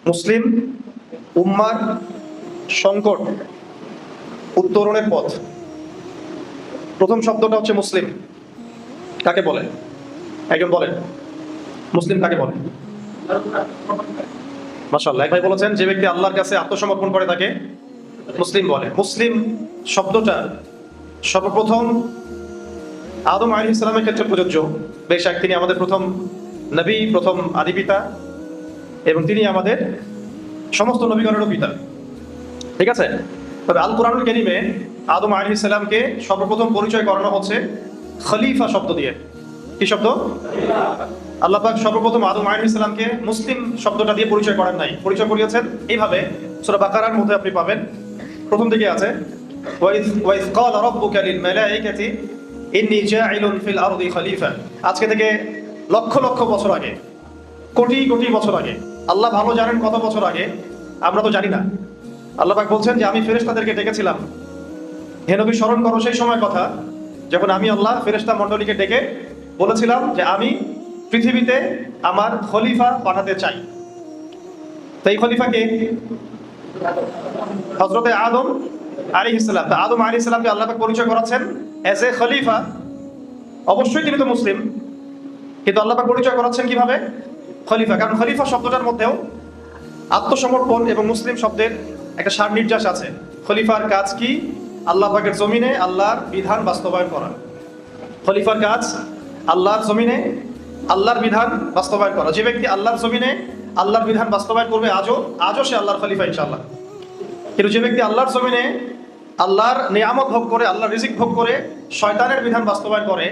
মুসলিম উম্মার সংকট উত্তরণের পথ। প্রথম শব্দটা হচ্ছে মুসলিম। কাকে বলে? একজন বলেন, মুসলিম কাকে বলে? মাশাআল্লাহ, এক ভাই বলেছেন যে ব্যক্তি আল্লাহর কাছে আত্মসমর্পণ করে তাকে মুসলিম বলে। মুসলিম শব্দটা সর্বপ্রথম আদম আলাইহিস সালামের ক্ষেত্রে প্রযোজ্য। বেশক তিনি আমাদের প্রথম নবী, প্রথম আদি পিতা, এবং তিনি আমাদের সমস্ত নবীগণেরও পিতা। ঠিক আছে? তবে আল কুরআনুল কারীমে আদম আলাইহিস সালামকে সর্বপ্রথম পরিচয় করানো হচ্ছে খলিফা শব্দ দিয়ে। কি শব্দ? আল্লাহ পাক সর্বপ্রথম আদম আলাইহিস সালামকে মুসলিম শব্দটা দিয়ে পরিচয় করেন নাই, পরিচয় করিয়েছেন এইভাবে। সূরা বাকারার মধ্যে আপনি পাবেন, প্রথম দিকে আছে ওয়াইজ ক্বালা রাব্বুকা লিল মালাইকাতি ইন্নী জাইলুন ফিল আরদি খলিফা। আজকে থেকে লক্ষ লক্ষ বছর আগে, কোটি কোটি বছর আগে, আল্লাহ ভালো জানেন কত বছর আগে, আমরা তো জানি না। আল্লাহ পাক বলছেন যে আমি ফেরেশতাদেরকে ডেকেছিলাম, হে নবী স্মরণ করো সেই সময় কথা যখন আমি আল্লাহ ফেরেশতা মণ্ডলীকে ডেকে বলেছিলাম যে আমি পৃথিবীতে আমার খলিফা পাঠাতে চাই। তো এই খলিফাকে হযরতে আদম আলাইহিস সালাম, আদম আলাইহিস সালামকে আল্লাহ পাক পরিচয় করাচ্ছেন এজ এ খলিফা। অবশ্যই তিনি তো মুসলিম, কিন্তু আল্লাহ পাক পরিচয় করাচ্ছেন কিভাবে? খলিফা। কারণ খলিফা শব্দটার মধ্যেও আত্মসমর্পণ এবং মুসলিম শব্দের একটা সার নির্যাস আছে। খলিফার কাজ কি? আল্লাহ পাকের জমিনে আল্লাহর বিধান বাস্তবায়ন করা। খলিফার কাজ আল্লাহর জমিনে আল্লাহর বিধান বাস্তবায়ন করা। যে ব্যক্তি আল্লাহর জমিনে আল্লাহর বিধান বাস্তবায়ন করবে আজও সে আল্লাহর খলিফা ইনশাআল্লাহ। কিন্তু যে ব্যক্তি আল্লাহর জমিনে আল্লাহর নিয়ামত ভোগ করে, আল্লাহর রিজিক ভোগ করে শয়তানের বিধান বাস্তবায়ন করে,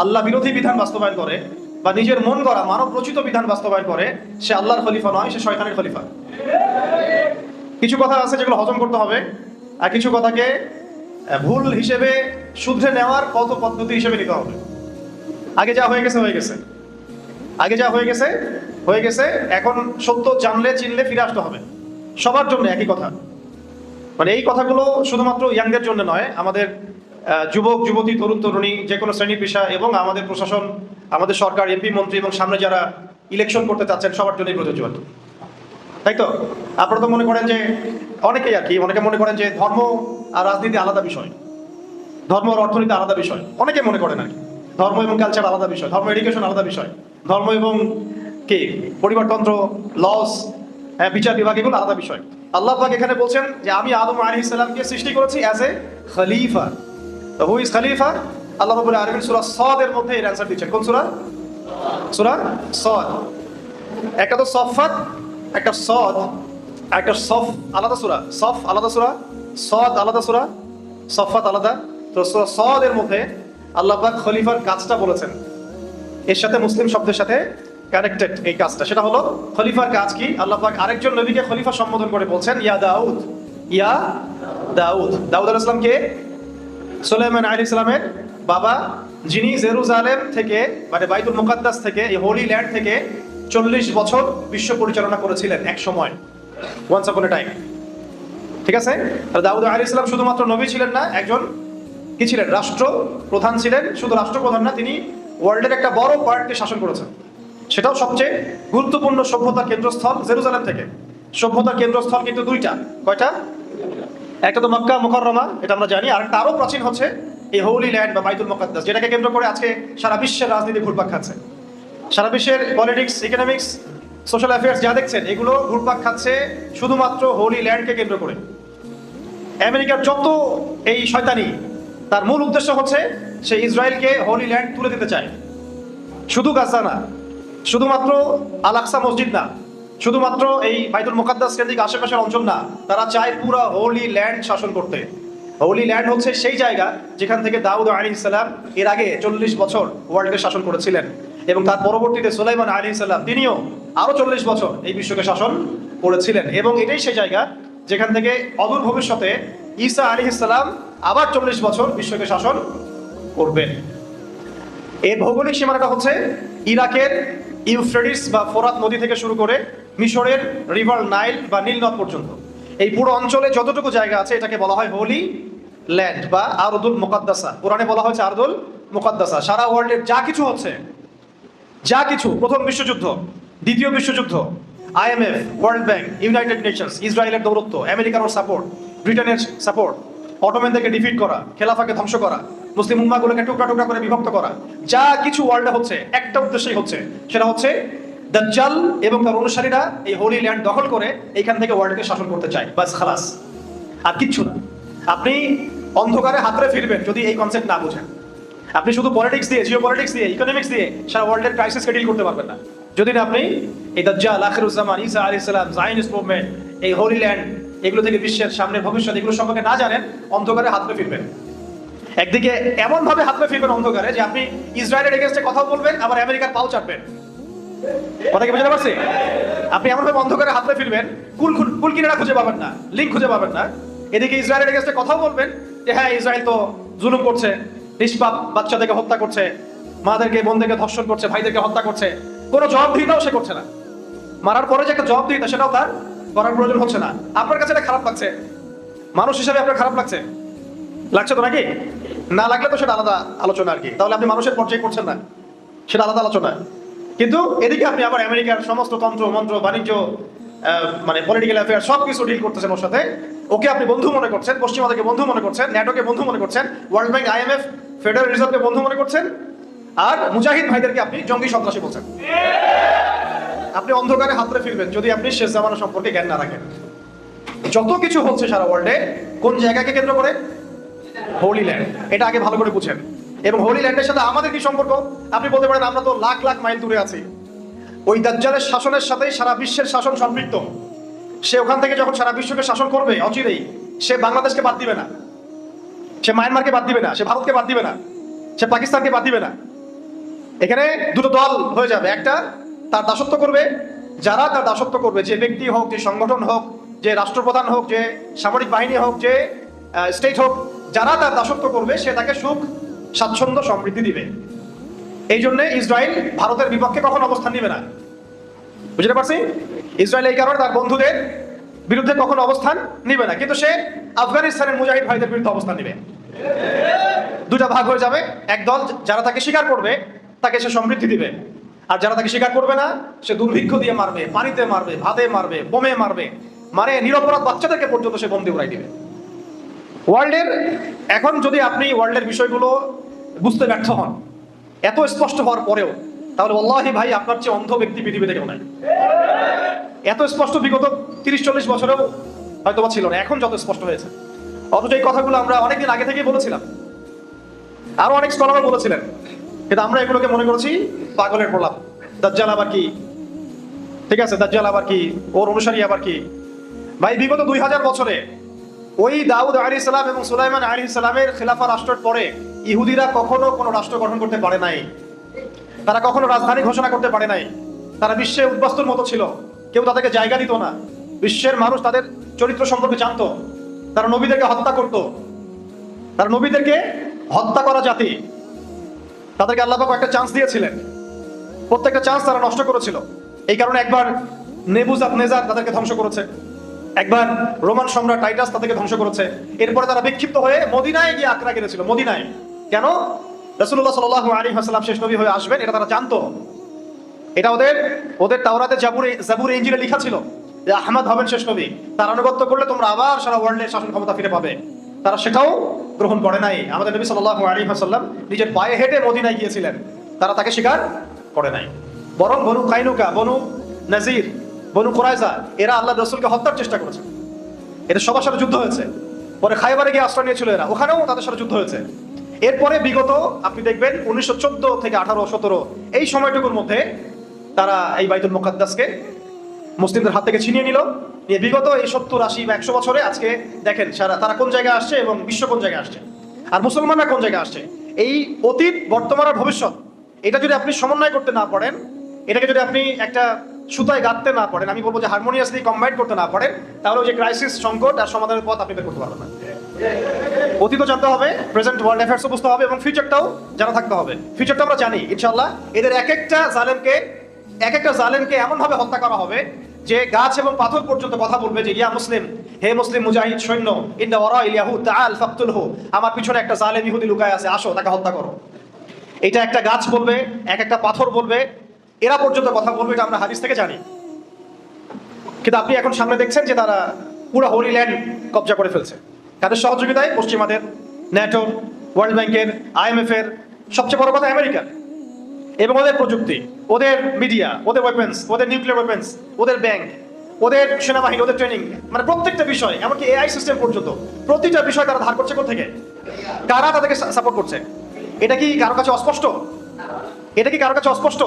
আল্লাহ বিরোধী বিধান বাস্তবায়ন করে, বা নিজের মন গড়া মানব রচিত বিধান বাস্তবায়ন করে, সে আল্লাহর খলিফা নয়, সে শয়তানের খলিফা। কিছু কথা আছে যেগুলো হজম করতে হবে, আর কিছু কথাকে ভুল হিসেবে শুধরে নেওয়ার কত পদ্ধতি হিসেবে নিতে হবে। আগে যা হয়ে গেছে হয়ে গেছে, আগে যা হয়ে গেছে হয়ে গেছে। এখন সত্য জানলে চিনলে ফিরে আসতে হবে। সবার জন্য একই কথা। মানে এই কথাগুলো শুধুমাত্র ইয়াংদের জন্য নয়, আমাদের যুবক যুবতী, তরুণ তরুণী, যে কোনো শ্রেণী পেশা এবং আমাদের প্রশাসন, আমাদের সরকার, এমপি মন্ত্রী এবং সামনে যারা ইলেকশন করতে চাচ্ছেন সবার জন্যই প্রযোজ্য। তাই তো? আপনারা তো মনে করেন যে অনেকেই আর কি, অনেকে মনে করেন যে ধর্ম আর রাজনীতি আলাদা বিষয়, ধর্ম আর অর্থনীতি আলাদা বিষয়। অনেকে মনে করেন আর কি ধর্ম এবং কালচার আলাদা বিষয়, ধর্ম এডুকেশন আলাদা বিষয়, ধর্ম এবং কি পরিবারতন্ত্র, লস, বিচার বিভাগ, এগুলো আলাদা বিষয়। আল্লাহ পাক এখানে বলছেন যে আমি আদম আলাইহিস সালামকে সৃষ্টি করেছি অ্যাজ এ খলিফা। তো হু ইজ খলিফা? আল্লাহ রাব্বুল আলামিন সূরা সাদ এর মধ্যে এর অ্যানসার দিচ্ছেন। কোন সূরা? সূরা সাদ। একটা তো সফাত, একটা সাদ, একটা সফ আলাদা সূরা, সফ আলাদা সূরা, সাদ আলাদা সূরা, সফাত আলাদা। তো সূরা সাদ এর মধ্যে আল্লাহ পাক খলিফার কাজটা বলেছেন, এর সাথে মুসলিম শব্দের সাথে কানেক্টেড এই কাজটা। সেটা হলো খলিফার কাজ কি? আল্লাহ পাক আরেকজন নবীকে খলিফা সম্বোধন করে বলছেন ইয়া দাউদ, ইয়া দাউদ। দাউদ আলাইহিস সালাম কে? সুলাইমান আলাইহিস সালামের বাবা, যিনি জেরুজালেম থেকে, মানে বাইতুল মুকাদ্দাস থেকে, এই হোলি ল্যান্ড থেকে 40 বছর বিশ্ব পরিচালনা করেছিলেন এক সময়, ওয়ান্স আপন এ টাইম। ঠিক আছে? দাউদ আলাইহিস সালাম শুধুমাত্র নবী ছিলেন না, একজন কি ছিলেন? রাষ্ট্র প্রধান ছিলেন। শুধু রাষ্ট্রপ্রধান না, তিনি ওয়ার্ল্ডের একটা বড় পার্টকে শাসন করেছেন। সেটাও সবচেয়ে গুরুত্বপূর্ণ সভ্যতার কেন্দ্রস্থল জেরুজালেম থেকে। সভ্যতার কেন্দ্রস্থল কিন্তু দুইটা। কয়টা? একটা তো মক্কা মুকাররমা, এটা আমরা জানি, আর একটা আরো প্রাচীন হচ্ছে এই হোলি ল্যান্ড বা বাইতুল মুকাদ্দাস, যেটাকে কেন্দ্র করে আজকে সারা বিশ্বের রাজনীতি ঘুরপাক খাচ্ছে। সারা বিশ্বের পলিটিক্স, ইকোনমিক্স, সোশ্যাল অ্যাফেয়ার্স যা দেখছেন এগুলো ঘুরপাক খাচ্ছে শুধুমাত্র হোলি ল্যান্ডকে কেন্দ্র করে। আমেরিকার যত এই শয়তানি, তার মূল উদ্দেশ্য হচ্ছে সে ইসরায়েলকে হোলি ল্যান্ড তুলে দিতে চায়। শুধু গাজা না, শুধুমাত্র আল আকসা মসজিদ না, শুধুমাত্র এই বাইতুল মুকাদ্দাস কেন্দ্রিক আশেপাশের অঞ্চল না, তারা চায় পুরো হোলি ল্যান্ড শাসন করতে। হোলি ল্যান্ড হচ্ছে সেই জায়গা যেখান থেকে দাউদ আলাইহিস সালাম এর আগে 40 বছর ওয়ার্ল্ডকে শাসন করেছিলেন, এবং তার পরবর্তীতে সুলাইমান আলাইহিস সালাম তিনিও আরো 40 বছর এই বিশ্বকে শাসন করেছিলেন। এবং এটাই সেই জায়গা যেখান থেকে অদূর ভবিষ্যতে ঈসা আলাইহিস সালাম আবার 40 বছর বিশ্বকে শাসন করবেন। এর ভৌগোলিক সীমানাটা হচ্ছে ইরাকের ইউফ্রেটিস বা ফোরাত নদী থেকে শুরু করে মিশরের রিভার নাইল বা নীল নদ পর্যন্ত এই পুরো অঞ্চলে যতটুকু জায়গা আছে এটাকে বলা হয় হোলি ল্যান্ড বা আরদুল মুকাদ্দাসা। কোরআনে বলা হয়েছে আরদুল মুকাদ্দাসা। সারা ওয়ার্ল্ডের যা কিছু হচ্ছে, যা কিছু, প্রথম বিশ্বযুদ্ধ, দ্বিতীয় বিশ্বযুদ্ধ, IMF, world bank, United Nations, ইসরায়েলের দৌরত্ব, আমেরিকার সাপোর্ট, ব্রিটেনের সাপোর্ট, অটোম্যানদেরকে ডিফিট করা, খেলাফাকে ধ্বংস করা, মুসলিম উম্মাহগুলোকে টুকরা টুকরা করে বিভক্ত করা, যা কিছু ওয়ার্ল্ডে হচ্ছে একটা উদ্দেশ্যই হচ্ছে, সেটা হচ্ছে দাজ্জাল এবং তার অনুসারীরা এই হোলি ল্যান্ড দখল করে এইখান থেকে ওয়ার্ল্ডকে শাসন করতে চায়, বাস খালাস, আর কিচ্ছু না। আপনি অন্ধকারে হাতড়ে ফিরবেন যদি এই কনসেপ্ট না বুঝেন। আপনি শুধু পলিটিক্স দিয়ে, জিও পলিটিক্স দিয়ে, ইকোনমিক্স দিয়ে সারা ওয়ার্ল্ডের ক্রাইসিসকে ডিল করতে পারবেন না যদি না আপনি এই দাজ্জাল, আখিরুজ্জামান, ঈসা আলাইহিস সালাম, জায়নিস্ট মুভমেন্ট, এই হোলি ল্যান্ড, এগুলো থেকে বিশ্বের সামনের ভবিষ্যৎ এগুলো সম্পর্কে না জানেন, অন্ধকারে হাতড়ে ফিরবেন। একদিকে এমন ভাবে হাতড়ে ফিরবেন অন্ধকারে যে আপনি ইসরায়েলের এগেইনস্টে কথা বলবেন, আবার আমেরিকার পাও চাটবেন। কথা কি বুঝতে পারছি? আপনি এমন ভাবে অন্ধকারে হাতড়ে ফিরবেন, কুল কিনারা খুঁজে পাবেন না, লিঙ্ক খুঁজে পাবেন না। এদিকে ইসরায়েলের এগেইনস্টে কথাও বলবেন যে হ্যাঁ, ইসরায়েল তো জুলুম করছে, নিষ্পাপ বাচ্চাদেরকে হত্যা করছে, মাদেরকে বোনদেরকে ধর্ষণ করছে, ভাইদেরকে হত্যা করছে, কোনো জবাবদিহিতাও সে করছে না। মারার পরে যে একটা জবাবদিহিতা সেটাও তার করার প্রয়োজন হচ্ছে না। আপনার কাছে এটা খারাপ লাগছে, মানুষ হিসেবে আপনার খারাপ লাগছে, লাগছে তো নাকি? না লাগলে তো সেটা আলাদা আলোচনা আর কি, তাহলে আপনি মানুষের পর্যায়ে করছেন না, সেটা আলাদা আলোচনা। কিন্তু এদিকে আপনি আবার আমেরিকার সমস্ত তন্ত্র মন্ত্র, বাণিজ্য, মানে পলিটিক্যাল অ্যাফেয়ার সবকিছু ডিল করতেছেন ওর সাথে। ওকে আপনি বন্ধু মনে করছেন, পশ্চিমাদেরকে বন্ধু মনে করছেন, ন্যাটোকে বন্ধু মনে করছেন, ওয়ার্ল্ড ব্যাংক, IMF, ফেডারেল রিজার্ভকে বন্ধু মনে করছেন, আর মুজাহিদ ভাইদেরকে আপনি জঙ্গি সন্ত্রাসী বলছেন। আপনি অন্ধকারে হাতড়ে ফিরবেন যদি আপনি শেষ জামানা সম্পর্কে জ্ঞান না রাখেন। যত কিছু হচ্ছে সারা ওয়ার্ল্ডে কোন জায়গাকে কেন্দ্র করে? হোলি ল্যান্ড। এটা আগে ভালো করে বুঝেন। এবং হোলি ল্যান্ডের সাথে আমাদের কি সম্পর্ক? আপনি বলতে পারেন আমরা তো লাখ লাখ মাইল দূরে আছি। ওই দাজ্জালের শাসনের সাথেই সারা বিশ্বের শাসন সম্পৃক্ত। সে ওখান থেকে যখন সারা বিশ্বকে শাসন করবে অচিরেই, সে বাংলাদেশকে বাদ দিবে না, সে মায়ানমারকে বাদ দিবে না, সে ভারতকে বাদ দিবে না, সে পাকিস্তানকে বাদ দিবে না। এখানে দুটো দল হয়ে যাবে। একটা তার দাসত্ব করবে, যারা তার দাসত্ব করবে, যে ব্যক্তি হোক, যে সংগঠন হোক, যে রাষ্ট্রপ্রধান হোক, যে সামরিক বাহিনী হোক, যে স্টেট হোক, যারা তার দাসত্ব করবে সে তাকে সুখ, স্বাচ্ছন্দ্য, সমৃদ্ধি দিবে। এই জন্য ইসরায়েল ভারতের বিপক্ষে কখন অবস্থান নিবে না, বুঝতে পারছি? ইসরায়েল এই কারণে তার বন্ধুদের বিরুদ্ধে কখন অবস্থান নিবে না, কিন্তু সে আফগানিস্তানের মুজাহিদ ভাইদের বিরুদ্ধে অবস্থান নিবে। দুটা ভাগ হয়ে যাবে। এক দল যারা তাকে স্বীকার করবে তাকে সে সমৃদ্ধি দিবে, আর যারা তাকে স্বীকার করবে না সে দুর্ভিক্ষ দিয়ে মারবে, পানিতে মারবে, ভাতে মারবে, বোমে মারবে, মানে নিরপরাধ বাচ্চাদেরকে পর্যন্ত সে বোম দিয়ে উড়াই দিবে। ওয়ার্ল্ডের এখন যদি আপনি ওয়ার্ল্ডের বিষয়গুলো বুঝতে ব্যর্থ হন এত স্পষ্ট হওয়ার পরেও, তাহলে আল্লাহি ভাই আপনার চেয়ে অন্ধ ব্যক্তি পৃথিবীতে কেউ নাই। এত স্পষ্ট বিগত 30-40 বছরেও হয়তো বা ছিল না, এখন যত স্পষ্ট হয়েছে। অথচ এই কথাগুলো আমরা অনেকদিন আগে থেকেই বলেছিলাম, আরো অনেক স্কলারও বলেছিলেন, কিন্তু আমরা এগুলোকে মনে করেছি পাগলের প্রলাপ। দাজ্জাল আবার কি? ঠিক আছে, দাজ্জাল আবার কি? ওর অনুসারী আবার কি? ভাই বিগত 2000 বছরে ওই দাউদ আলাইহিস সালাম এবং সুলাইমান আলাইহিস সালামের খেলাফা রাষ্ট্রের পরে ইহুদিরা কখনো কোনো রাষ্ট্র গঠন করতে পারে নাই, তারা কখনো রাজধানী ঘোষণা করতে পারে নাই। তারা বিশ্বে উদ্বাস্তুর মতো ছিল, কেউ তাদেরকে জায়গা দিত না। বিশ্বের মানুষ তাদের চরিত্র সম্পর্কে জানতো, তারা নবীদেরকে হত্যা করত, তারা নবীদেরকে হত্যা করা জাতি। তাদেরকে আল্লাহ পাক একটা চান্স দিয়েছিলেন, প্রত্যেকটা চান্স তারা নষ্ট করেছিল। এই কারণে একবার নেবুজাদনেজার তাদেরকে ধ্বংস করেছে, একবার রোমান সম্রাট টাইটাস তাদেরকে ধ্বংস করেছে। এরপরে তারা বিক্ষিপ্ত হয়ে মদিনায় গিয়ে আক্রা গেছিল। মদিনায় কেন? রাসূলুল্লাহ সাল্লাল্লাহু আলাইহি ওয়াসাল্লাম শেষ নবী হয়ে আসবেন, এটা তারা জানতো। এটা ওদের তাওরাতে, জাবুরে, ইনজিলে লেখা ছিল যে আহমদ হবেন শেষ নবী, তার আনুগত্য করলে তোমরা আবার সারা ওয়ার্ল্ডের শাসন ক্ষমতা ফিরে পাবে। তারা সেটাও গ্রহণ করে নাই। আমাদের নবী সাল্লাল্লাহু আলাইহি ওয়াসাল্লাম নিজের পায়ে হেঁটে মদিনায় গিয়েছিলেন, তারা তাকে স্বীকার করে নাই। বরং বনু কাইনুকা, বনু নাজির, বনু কুরাইজা এরা আল্লাহ রাসূলকে হত্যার চেষ্টা করেছে। এদের সবার সাথে যুদ্ধ হয়েছে। পরে খায়বারে গিয়ে আশ্রয় নিয়েছিল এরা, ওখানেও তাদের সাথে যুদ্ধ হয়েছে। এরপরে বিগত আপনি দেখবেন 1914 থেকে 18-17 এই সময়টুকুর মধ্যে তারা এই বাইতুল মুকাদ্দাসকে মুসলিমদের হাত থেকে ছিনিয়ে নিল। বিগত এই 70, 80 বা 100 বছরে আজকে দেখেন তারা কোন জায়গায় আসছে এবং বিশ্ব কোন জায়গায় আসছে, আর মুসলমানরা কোন জায়গায় আসছে। এই অতীত, বর্তমান আর ভবিষ্যৎ, এটা যদি আপনি সমন্বয় করতে না পারেন, এটাকে যদি আপনি একটা সুতায় গাঁথতে না পারেন, আমি বলবো যে হারমোনিয়াসলি কম্বাইন করতে না পারেন, তাহলে ওই যে ক্রাইসিস, সংকট আর সমাধানের পথ আপনি বের করতে পারবেন না। অতীতও জানতে হবে, প্রেজেন্ট ওয়ার্ল্ড অ্যাফেয়ার্সও বুঝতে হবে, এবং ফিউচারটাও জানা থাকতে হবে। ফিউচারটা আমরা জানি ইনশাআল্লাহ। এদের এক একটা জালেমকে এমন ভাবে হত্যা করা হবে যে গাছ এবং পাথর পর্যন্ত কথা বলবে যে ইয়া মুসলিম, হে মুসলিম মুজাহিদ সৈন্য, ইন্না ওয়ারাইল ইয়াহুদ তাআল ফাকতুলহু, আমার পিছনে একটা জালেম ইহুদি লুকায় আছে, আসো তাকে হত্যা করো। এটা একটা গাছ বলবে, এক একটা পাথর বলবে, এরা পর্যন্ত কথা বলবে, এটা আমরা হাদিস থেকে জানি। কিন্তু আপনি এখন সামনে দেখছেন যে তারা পুরো হোলি ল্যান্ড কবজা করে ফেলছে। কাদের সহযোগিতায়? পশ্চিমাদের, ন্যাটোর, ওয়ার্ল্ড ব্যাংকের, IMF এর, সবচেয়ে বড় কথা আমেরিকার। এবং ওদের প্রযুক্তি, ওদের মিডিয়া, ওদের ওয়েপেন্স, ওদের নিউক্লিয়ার ওয়েপেন্স, ওদের ব্যাংক, ওদের সেনাবাহিনী, ওদের ট্রেনিং, মানে প্রত্যেকটা বিষয়, এমনকি AI সিস্টেম পর্যন্ত প্রতিটা বিষয় তারা ধার করছে কোথা থেকে? কারা তাদেরকে সাপোর্ট করছে? এটা কি কারো কাছে অস্পষ্ট? এটা কি কারো কাছে অস্পষ্ট?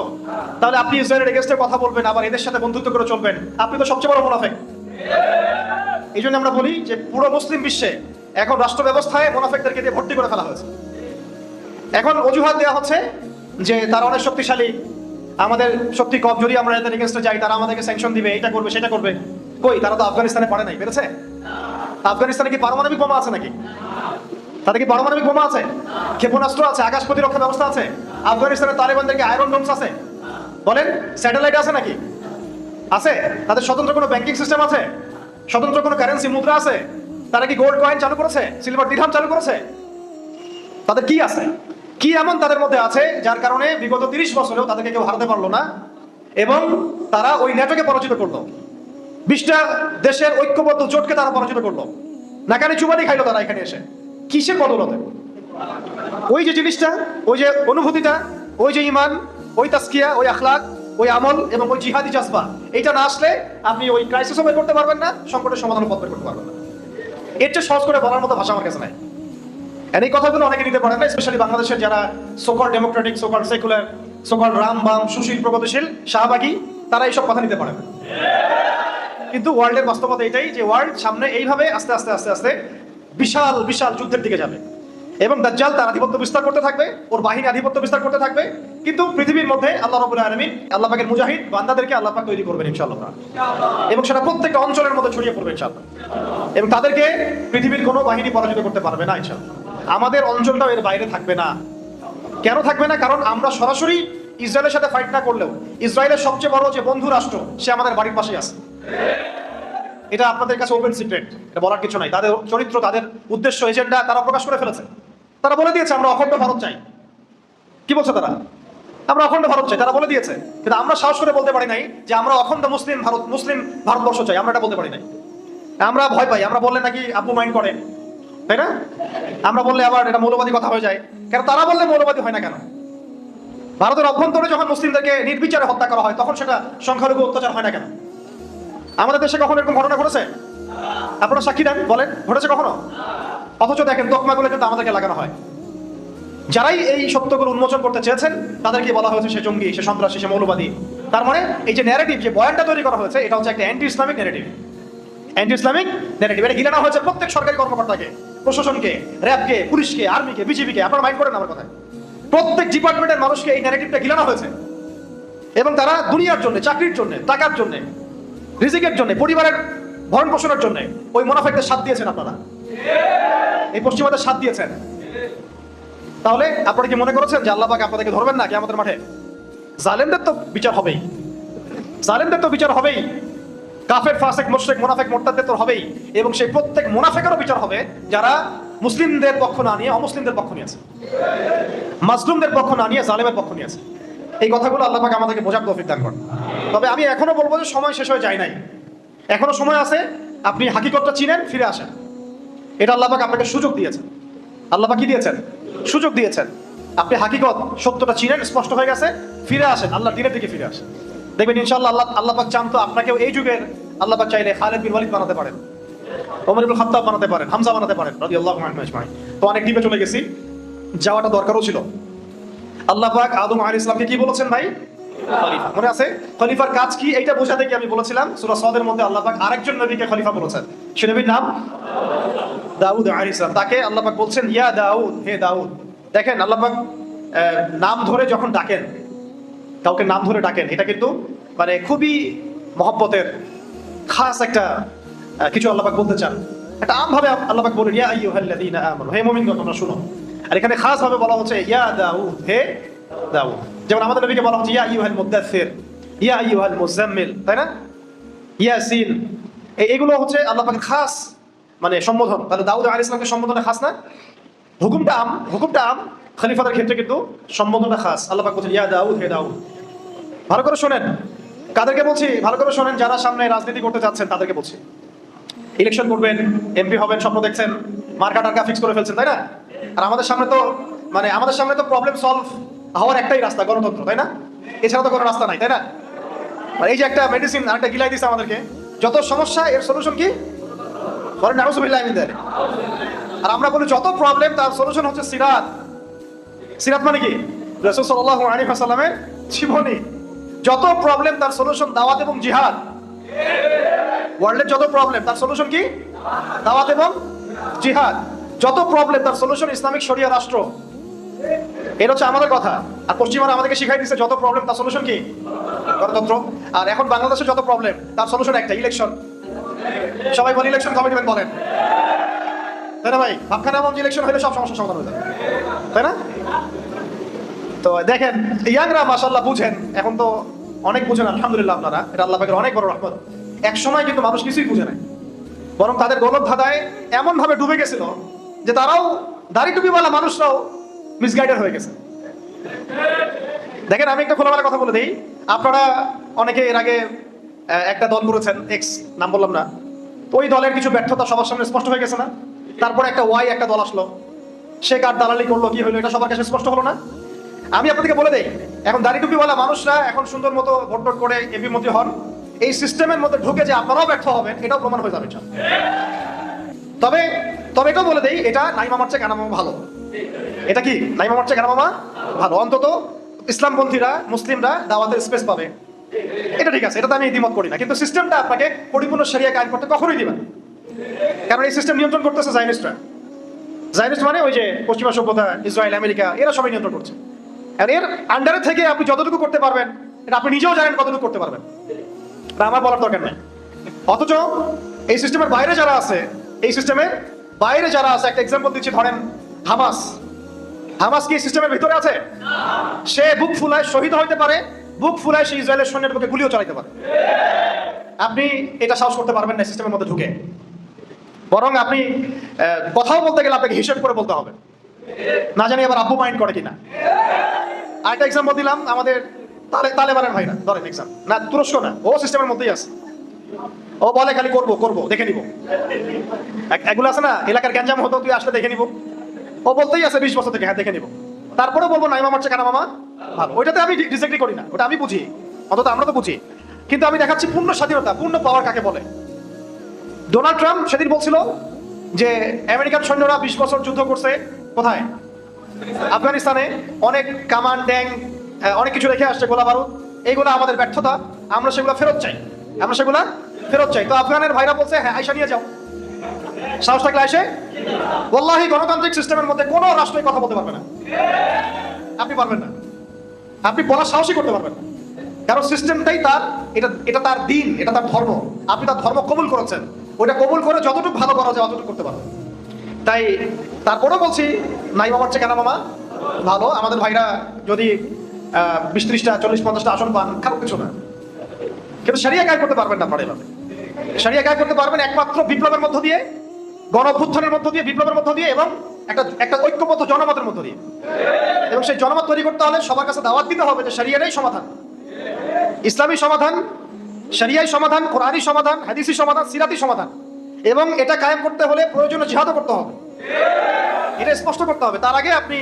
তাহলে আপনি ইসরায়েলের এগেইনস্টে কথা বলবেন, আবার এদের সাথে বন্ধুত্ব করে চলবেন, আপনি তো সবচেয়ে বড় মুনাফিক। এই জন্য আমরা বলি যে পুরো মুসলিম বিশ্বে এখন রাষ্ট্র ব্যবস্থায় মুনাফিকদেরকে দিয়ে ভর্তি করে ফেলা হয়েছে। এখন অজুহাত দেওয়া হচ্ছে যে তারা অনেক শক্তিশালী, আমাদের শক্তি কম, যদি আমরা এদের এগেইনস্টে যাই তারা আমাদেরকে স্যাংশন দিবে, এটা করবে সেটা করবে। কই, তারা তো আফগানিস্তানে পারে নাই, পেরেছে? আফগানিস্তানে কি পারমাণবিক বোমা আছে নাকি? তাদের কি পারমাণবিক বোমা আছে? ক্ষেপণাস্ত্র আছে? আকাশ প্রতিরক্ষা ব্যবস্থা আছে? আফগানিস্তানের তালেবানদেরকে আয়রন ডোমস আছে? বলেন, স্যাটেলাইট আছে নাকি? আছে? তাদের স্বতন্ত্র কোনো ব্যাংকিং সিস্টেম আছে? স্বতন্ত্র কোনো কারেন্সি মুদ্রা আছে? তারা কি গোল্ড কয়েন চালু করেছে? সিলভার দিরহাম চালু করেছে? তাদের কি আছে? কি এমন তাদের মধ্যে আছে যার কারণে বিগত 30 বছরেও তাদেরকে কেউ হারাতে পারলো না, এবং তারা ওই নেটোকে পরাজিত করলো, 20টা দেশের ঐক্যবদ্ধ জোটকে তারা পরাজিত করলো, নাকানি চুবানি খাইলো তারা এখানে এসে। কিসের বদৌলতে? ওই যে জিনিসটা, ওই যে অনুভূতিটা, ওই যে ঈমান, ওই তাসকিয়া, ওই আখলাক, ওই আমল এবং ওই জিহাদি জাজবা, এইটা না আসলে আপনি ওই ক্রাইসিসও বের করতে পারবেন না, সংকটের সমাধান পথ বের করতে পারবেন না। এর চেয়ে সহজ করে বলার মতো ভাষা আমার কাছে নাই। এই কথাগুলো অনেকে নিতে পারেন না, স্পেশালি বাংলাদেশের যারা সোকল ডেমোক্রেটিক, সোকল সেকুলার, সোকল রাম বাম, সুশীল, প্রগতিশীল, শাহবাগী, তারা এইসব কথা নিতে পারে না। কিন্তু ওয়ার্ল্ডের বাস্তবতা এটাই যে ওয়ার্ল্ড সামনে এইভাবে আস্তে আস্তে আস্তে আস্তে বিশাল বিশাল যুদ্ধের দিকে যাবে, এবং দাজ্জাল তার আধিপত্য বিস্তার করতে থাকবে, ওর বাহিনী আধিপত্য বিস্তার করতে থাকবে। কিন্তু পৃথিবীর মধ্যে আল্লাহ রাব্বুল আলামিন, আল্লাহ পাকের মুজাহিদ বান্দাদেরকে আল্লাহ পাক তৈরি করবেন ইনশাআল্লাহ, এবং সেটা প্রত্যেকটা অঞ্চলের মধ্যে ছড়িয়ে পড়বে ইনশাআল্লাহ, এবং তাদেরকে পৃথিবীর কোনো বাহিনী পরাজিত করতে পারবে না ইনশাআল্লাহ। আমাদের অঞ্চলটাও এর বাইরে থাকবে না। কেন থাকবে না? কারণ আমরা সরাসরি ইসরায়েলের সাথে ফাইট না করলেও ইসরায়েলের সবচেয়ে বড় যে বন্ধু রাষ্ট্র, সে আমাদের বাড়ির পাশেই আছে। এটা আপনাদের কাছে ওপেন সিক্রেট, এটা বলার কিছু নাই। তাদের চরিত্র, তাদের উদ্দেশ্য, এজেন্ডা তারা প্রকাশ করে ফেলেছে। তারা বলে দিয়েছে আমরা অখণ্ড ভারত চাই। কি বলছে তারা? আমরা অখণ্ড ভারত চাই, তারা বলে দিয়েছে। কিন্তু আমরা সাহস করে বলতে পারি নাই যে আমরা অখণ্ড মুসলিম ভারত, মুসলিম ভারতবর্ষ চাই, আমরা এটা বলতে পারি নাই। আমরা ভয় পাই, আমরা বললে নাকি আব্বু মাইন্ড করে, তাই না? আমরা বললে আবার এটা মৌলবাদী কথা হয়ে যায়। কেন তারা বললে মৌলবাদী হয় না কেন? ভারতের অভ্যন্তরে যখন মুসলিমদেরকে নির্বিচারে হত্যা করা হয়, তখন সেটা সংখ্যালঘু অত্যাচার হয় না কেন? আমাদের দেশে কখনো এরকম ঘটনা ঘটেছে? আপনারা সাক্ষী দেন, বলেন ঘটেছে কখনো? অথচ দেখেন তকমাগুলো কিন্তু আমাদেরকে লাগানো হয়। যারাই এই সত্যগুলো উন্মোচন করতে চেয়েছেন তাদেরকে বলা হয়েছে সে জঙ্গি, সে সন্ত্রাসী, সে মৌলবাদী। তার মানে এই যে ন্যারেটিভ, যে বয়ানটা তৈরি করা হয়েছে, এটা হচ্ছে একটা anti Islamic narrative. Anti Islamic narrative এটা গিলানো হয়েছে প্রত্যেক সরকারি কর্মকর্তাকে, প্রশাসনকে, র্যাবকে, পুলিশকে, আর্মিকে, বিজিবিকে। আপনারা মাইন্ড করেন আমার কথা? প্রত্যেক ডিপার্টমেন্টের মানুষকে এই ন্যারেটিভটা গিলানো হয়েছে, এবং তারা দুনিয়ার জন্য, চাকরির জন্য, টাকার জন্য, রিজিকের জন্য, পরিবারের ভরণ পোষণের জন্য ওই মুনাফিকদের সাথ দিয়েছেন আপনারা, এই পশ্চিমাদের সাথ দিয়েছেন। তাহলে আপনারা কি মনে করেছেন যে আল্লাহ পাক আপনাদেরকে ধরবেন না কিয়ামতের মাঠে? জালেমদের তো বিচার হবেই, জালেমদের তো বিচার হবেই, কাফের, ফাসিক, মুশরিক, মুনাফিক, মুরতাদদের তো হবেই, এবং সেই প্রত্যেক মুনাফিকেরও বিচার হবে যারা মুসলিমদের পক্ষ না নিয়ে অমুসলিমদের পক্ষ নিয়েছে, মাজলুমদের পক্ষ না নিয়ে জালেমের পক্ষ নিয়েছে। এই কথাগুলো আল্লাহ পাক আমাদেরকে বোঝার তৌফিক দান করেন। তবে আমি এখনো বলবো যে সময় শেষ হয়ে যায় নাই, এখনো সময় আছে। আপনি হাকিকতটা চিনেন, ফিরে আসেন। এটা আল্লাহ পাক আপনাকে সুযোগ দিয়েছেন। আল্লাহ পাক কি দিয়েছেন? সুযোগ দিয়েছেন। আপনি হাকিকত, সত্যটা চিনেন, স্পষ্ট হয়ে গেছে, ফিরে আসেন, আল্লাহর দ্বীনের দিকে ফিরে আসেন। দেখবেন ইনশাআল্লাহ আল্লাহ পাক চান তো আপনাকেও এই যুগের আল্লাহ পাক চাইলে খালিদ বিন ওয়ালিদ বানাতে পারেন, ওমর ইবনে খাত্তাব বানাতে পারেন, হামজা বানাতে পারেন রাদিয়াল্লাহু আনহু আজমাইন। তো অনেক ডিপে চলে গেছি, যাওয়াটা দরকারও ছিল। আল্লাহ পাক আদম আলাইহিস সালামকে কি বলেছেন ভাই? খলিফা। মনে আছে? খলিফার কাজ কি এইটা বোঝাতে কি আমি বলেছিলাম সূরা সাদের মধ্যে আল্লাহ পাক আরেকজন নবীকে খলিফা বলেছেন। সে নবীর নাম দাউদ আলাইহিস সালাম। তাকে আল্লাহ পাক বলছেন ইয়া দাউদ, হে দাউদ। দেখেন আল্লাহ পাক নাম ধরে যখন ডাকেন, কাউকে নাম ধরে ডাকেন, এটা কিন্তু মানে খুবই মহব্বতের খাস একটা কিছু আল্লাহ পাক বলতে চান। এটা আমভাবে আল্লাহ পাক বলেন ইয়া আইয়ুহাল্লাযীনা আমানু, হে মুমিনগণ তোমরা শুনো। আর এখানে খাস ভাবে বলা হচ্ছে ইয়া দাউদ, হে দাউদ। যেমন আমাদের নবীকে বলা হচ্ছে ইয়া আইয়ুহাল মুদ্দাসসির, ইয়া আইয়ুহাল মুযাম্মিল, তাই না? ইয়াসিন, এগুলো হচ্ছে আল্লাহ পাকের খাস মানে সম্বোধন। তাহলে দাউদ আলাইহিস সালামকে সম্বোধনটা খাস না? হুকুমটা আম, খলিফাদের ক্ষেত্রে কিন্তু সম্বোধনটা খাস। আল্লাহ পাক বলছেন ইয়া দাউদ, হে দাউদ। ভালো করে শোনেন, কাদেরকে বলছি ভালো করে শোনেন, যারা সামনে রাজনীতি করতে যাচ্ছেন তাদেরকে বলছি। ইলেকশন করবেন, এমপি হবেন, স্বপ্ন দেখছেন, মার্কা টার্কা ফিক্স করে ফেলছেন, তাই না? আর আমাদের সামনে তো প্রবলেম সলভ হওয়ার একটাই রাস্তা, গণতন্ত্র, তাই না? এছাড়া তো কোনো রাস্তা নাই, তাই না? আর এই যে একটা মেডিসিন আরেকটা গিলাই দিচ্ছে আমাদেরকে, যত সমস্যা এর সলিউশন কি? বলেন নাউজুবিল্লাহ মিন যালিক। আর আমরা বলি যত প্রবলেম তার সলিউশন হচ্ছে সিরাত। সিরাত মানে কি? রাসূল সাল্লাল্লাহু আলাইহি ওয়াসাল্লামের জীবনী। যত প্রবলেম তার সলিউশন দাওয়াত এবং জিহাদ। ওয়ার্ল্ডের যত প্রবলেম তার সলিউশন কি? দাওয়াত এবং জিহাদ। যত প্রবলেম তার সলিউশন ইসলামিক শরিয়া রাষ্ট্র। এটা হচ্ছে আমাদের কথা। আর পশ্চিমারা আমাদেরকে শিখাই দিচ্ছে যত প্রবলেম তার সলিউশন কি? গণতন্ত্র। আর এখন বাংলাদেশে যত প্রবলেম তার সলিউশন একটা, ইলেকশন। সবাই বলে ইলেকশন কবে দিবেন বলেন, তাই না ভাই? ভাবখানা এমন ইলেকশন হলে সব সমস্যার সমাধান হয়ে যাবে, তাই না? তো দেখেন ইয়াংরা মাশাআল্লাহ বুঝেন, এখন তো অনেক বুঝেন আলহামদুলিল্লাহ আপনারা, এটা আল্লাহ পাকের অনেক বড় রহমত। এক সময় কিন্তু মানুষ কিছুই বুঝে নাই, বরং তাদের গলদ ধাঁধায় এমন ভাবে ডুবে গেছিল যে তারাও দাড়ি টুপিওয়ালা মানুষরাও মিসগাইডেড হয়ে গেছে। দেখেন আমি একটা খোলামেলা কথা বলে দিই, আপনারা অনেকে এর আগে একটা দল করেছেন, এক্স নাম বললাম না, তো ওই দলের কিছু ব্যর্থতা সবার সামনে স্পষ্ট হয়ে গেছে না? তারপরে একটা ওয়াই একটা দল আসলো, সে কার দালালি করলো, কি হলো, এটা সবার কাছে স্পষ্ট হলো না? আমি আপনাদেরকে বলে দেই, এখন দাড়ি টুপিওয়ালা মানুষরা এখন সুন্দর মতো ভোট করে এমপি মন্ত্রী হন, এই সিস্টেমের মধ্যে ঢুকে যে আপনারাও ব্যর্থ হবেন এটাও প্রমাণ হয়ে যাবে। তবে তবে এটাও বলে দেই, এটা নাই মামার চেয়ে কানা মামা ভালো। এটা কি নাই মামার চেয়ে কানা মামা ভালো? অন্তত ইসলামপন্থীরা মুসলিমরা দাওয়াতের স্পেস পাবে, এটা ঠিক আছে, এটাতে আমি দ্বিমত করি না। কিন্তু সিস্টেমটা আপনাকে পরিপূর্ণ শরিয়া কায়েম করতে কখনোই দিবেন, কারণ এই সিস্টেম নিয়ন্ত্রণ করতেছে জায়নিস্টরা। জায়নিস্ট মানে ওই যে পশ্চিমা সভ্যতা, ইসরায়েল, আমেরিকা, এরা সবাই নিয়ন্ত্রণ করছে। আর এর আন্ডারে থেকে আপনি যতটুকু করতে পারবেন এটা আপনি নিজেও জানেন কতটুকু করতে পারবেন, তা আমার বলার দরকার নেই। অথচ এই সিস্টেমের বাইরে যারা আছে, এই সিস্টেমের বাইরে যারা আছে, একটা এক্সাম্পল দিচ্ছি, ধরেন হামাস। হামাস কি সিস্টেমের ভিতরে আছে? সে বুক ফুলায় শহীদ হইতে পারে, বুক ফুলায় সে ইসরায়েলের সৈন্যের বুকে গুলিও চালাতে পারে। আপনি এটা সাহস করতে পারবেন না সিস্টেমের মধ্যে ঢুকে, বরং আপনি কথাও বলতে গেলে আপনাকে হিসেব করে বলতে হবে, না জানি আবার আব্বু মাইন্ড করে কিনা। আরেকটা এক্সাম্পল দিলাম, আমাদের তালেবানের ভাইরা, ধরেন এক্সাম না, তুরস্ক না, ও সিস্টেমের মধ্যেই আছে। ও বলে খালি করবো করবো, দেখে নিব। এগুলো আছে না, এলাকার গ্যাঞ্জাম হতো, তুই আসলে দেখে নিব। ও বলতেই আছে 20 বছর থেকে, হ্যাঁ দেখে নিব। তারপরে বলবো নাই মামার চেয়ে কানা মামা ভালো। ওইটাতে আমি ডিসএগ্রি করি না, ওটা আমি বুঝি, অন্তত আমরা তো বুঝি। কিন্তু আমি দেখাচ্ছি পূর্ণ স্বাধীনতা, পূর্ণ পাওয়ার কাকে বলে। ডোনাল্ড ট্রাম্প সেদিন বলছিল যে আমেরিকান সৈন্যরা 20 বছর যুদ্ধ করছে কোথায়? আফগানিস্তানে। অনেক কামান ট্যাঙ্ক অনেক কিছু রেখে আসছে, গোলা বারুদ, এইগুলো আমাদের ব্যর্থতা, আমরা সেগুলো ফেরত চাই, আমরা সেগুলো ফেরত চাই। তো আফগানের ভাইরা বলছে হ্যাঁ আয়সা নিয়ে যাও, সাহস থাকলে আসে। ওয়াল্লাহি গণতান্ত্রিক সিস্টেমের মধ্যে কোনো রাষ্ট্রই কথা বলতে পারবে না, আপনি পারবেন না, আপনি বলার সাহসই করতে পারবেন না, কারণ সিস্টেমটাই তার, এটা তার দিন, এটা তার ধর্ম। আপনি তার ধর্ম কবুল করেছেন, ওইটা কবুল করে যতটুকু ভালো করা যায় অতটুকু করতে পারবেন। তাই তারপরেও বলছি নাই মামার চেয়ে কানা মামা ভালো। আমাদের ভাইরা যদি 20-30টা 40-50টা আসন পান, খারাপ কিছু না, কিন্তু শরিয়া কায়েম করতে পারবেন না আপনারা। এভাবে শরিয়া কায়েম করতে পারবেন একমাত্র বিপ্লবের মধ্য দিয়ে, গণ অভ্যুত্থানের মধ্য দিয়ে, বিপ্লবের মধ্য দিয়ে, এবং একটা ঐক্যবদ্ধ জনমতের মধ্য দিয়ে। এবং সেই জনমত তৈরি করতে হলে সবার কাছে দাওয়াত দিতে হবে যে শরিয়াটাই সমাধান, ইসলামী সমাধান, শরিয়াই সমাধান, কোরআনী সমাধান, হাদিসি সমাধান, সিরাতি সমাধান। এবং এটা কায়েম করতে হলে প্রয়োজনীয় জিহাদও করতে হবে, এটা স্পষ্ট করতে হবে। তার আগে আপনি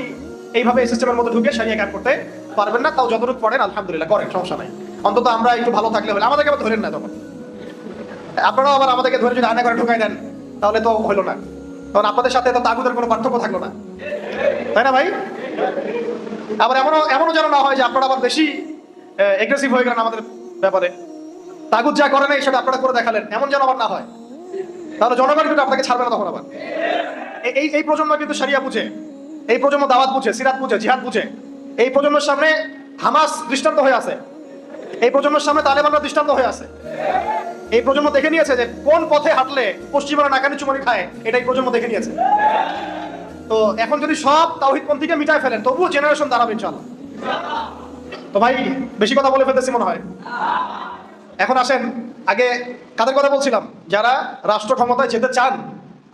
এইভাবে এই সিস্টেমের মধ্যে ঢুকে শরিয়া কায়েম করতে পারবেন না। তাও যতটুকু পড়েন আলহামদুলিল্লাহ করেন, সমস্যা নাই। অন্তত আমরা একটু ভালো থাকলে হলে, আমাদেরকে আবার ধরেন না তখন, আপনারাও আবার আমাদেরকে ধরে যদি আয়না করে ঢুকাই দেন তাহলে তো হইলো না, তখন আপনাদের সাথে তো তাগুদের কোনো পার্থক্য থাকলো না, তাই না ভাই? আবার এমনও যেন না হয় যে আপনারা আবার বেশি এগ্রেসিভ হয়ে গেলেন আমাদের ব্যাপারে, তাগুদ যা করে নাই সেটা আপনারা করে দেখালেন, এমন যেন আবার না হয়, তাহলে জনগণ কিন্তু আপনাকে ছাড়বে না তখন আবার। এই প্রজন্ম কিন্তু শরিয়া বুঝে, এই প্রজন্ম দাওয়াত বুঝে, সিরাত বুঝে, জিহাদ বুঝে। এই প্রজন্মের সামনে হামাস দৃষ্টান্ত হয়ে আছে, এই প্রজন্মের সামনে তালেবানরা দৃষ্টান্ত হয়ে আছে। এই প্রজন্ম দেখে নিয়েছে যে কোন পথে হাঁটলে পশ্চিমারা নাকানি চুমানি খায়, এটাই প্রজন্ম দেখে নিয়েছে। তো এখন যদি সব তাওহীদপন্থীকে মিটায় ফেলেন তবুও জেনারেশন দাঁড়াবে ইনশাআল্লাহ। তো ভাই বেশি কথা বলে ফেলতেছি মনে হয়। এখন আসেন, আগে কাদের কথা বলছিলাম? যারা রাষ্ট্র ক্ষমতায় যেতে চান,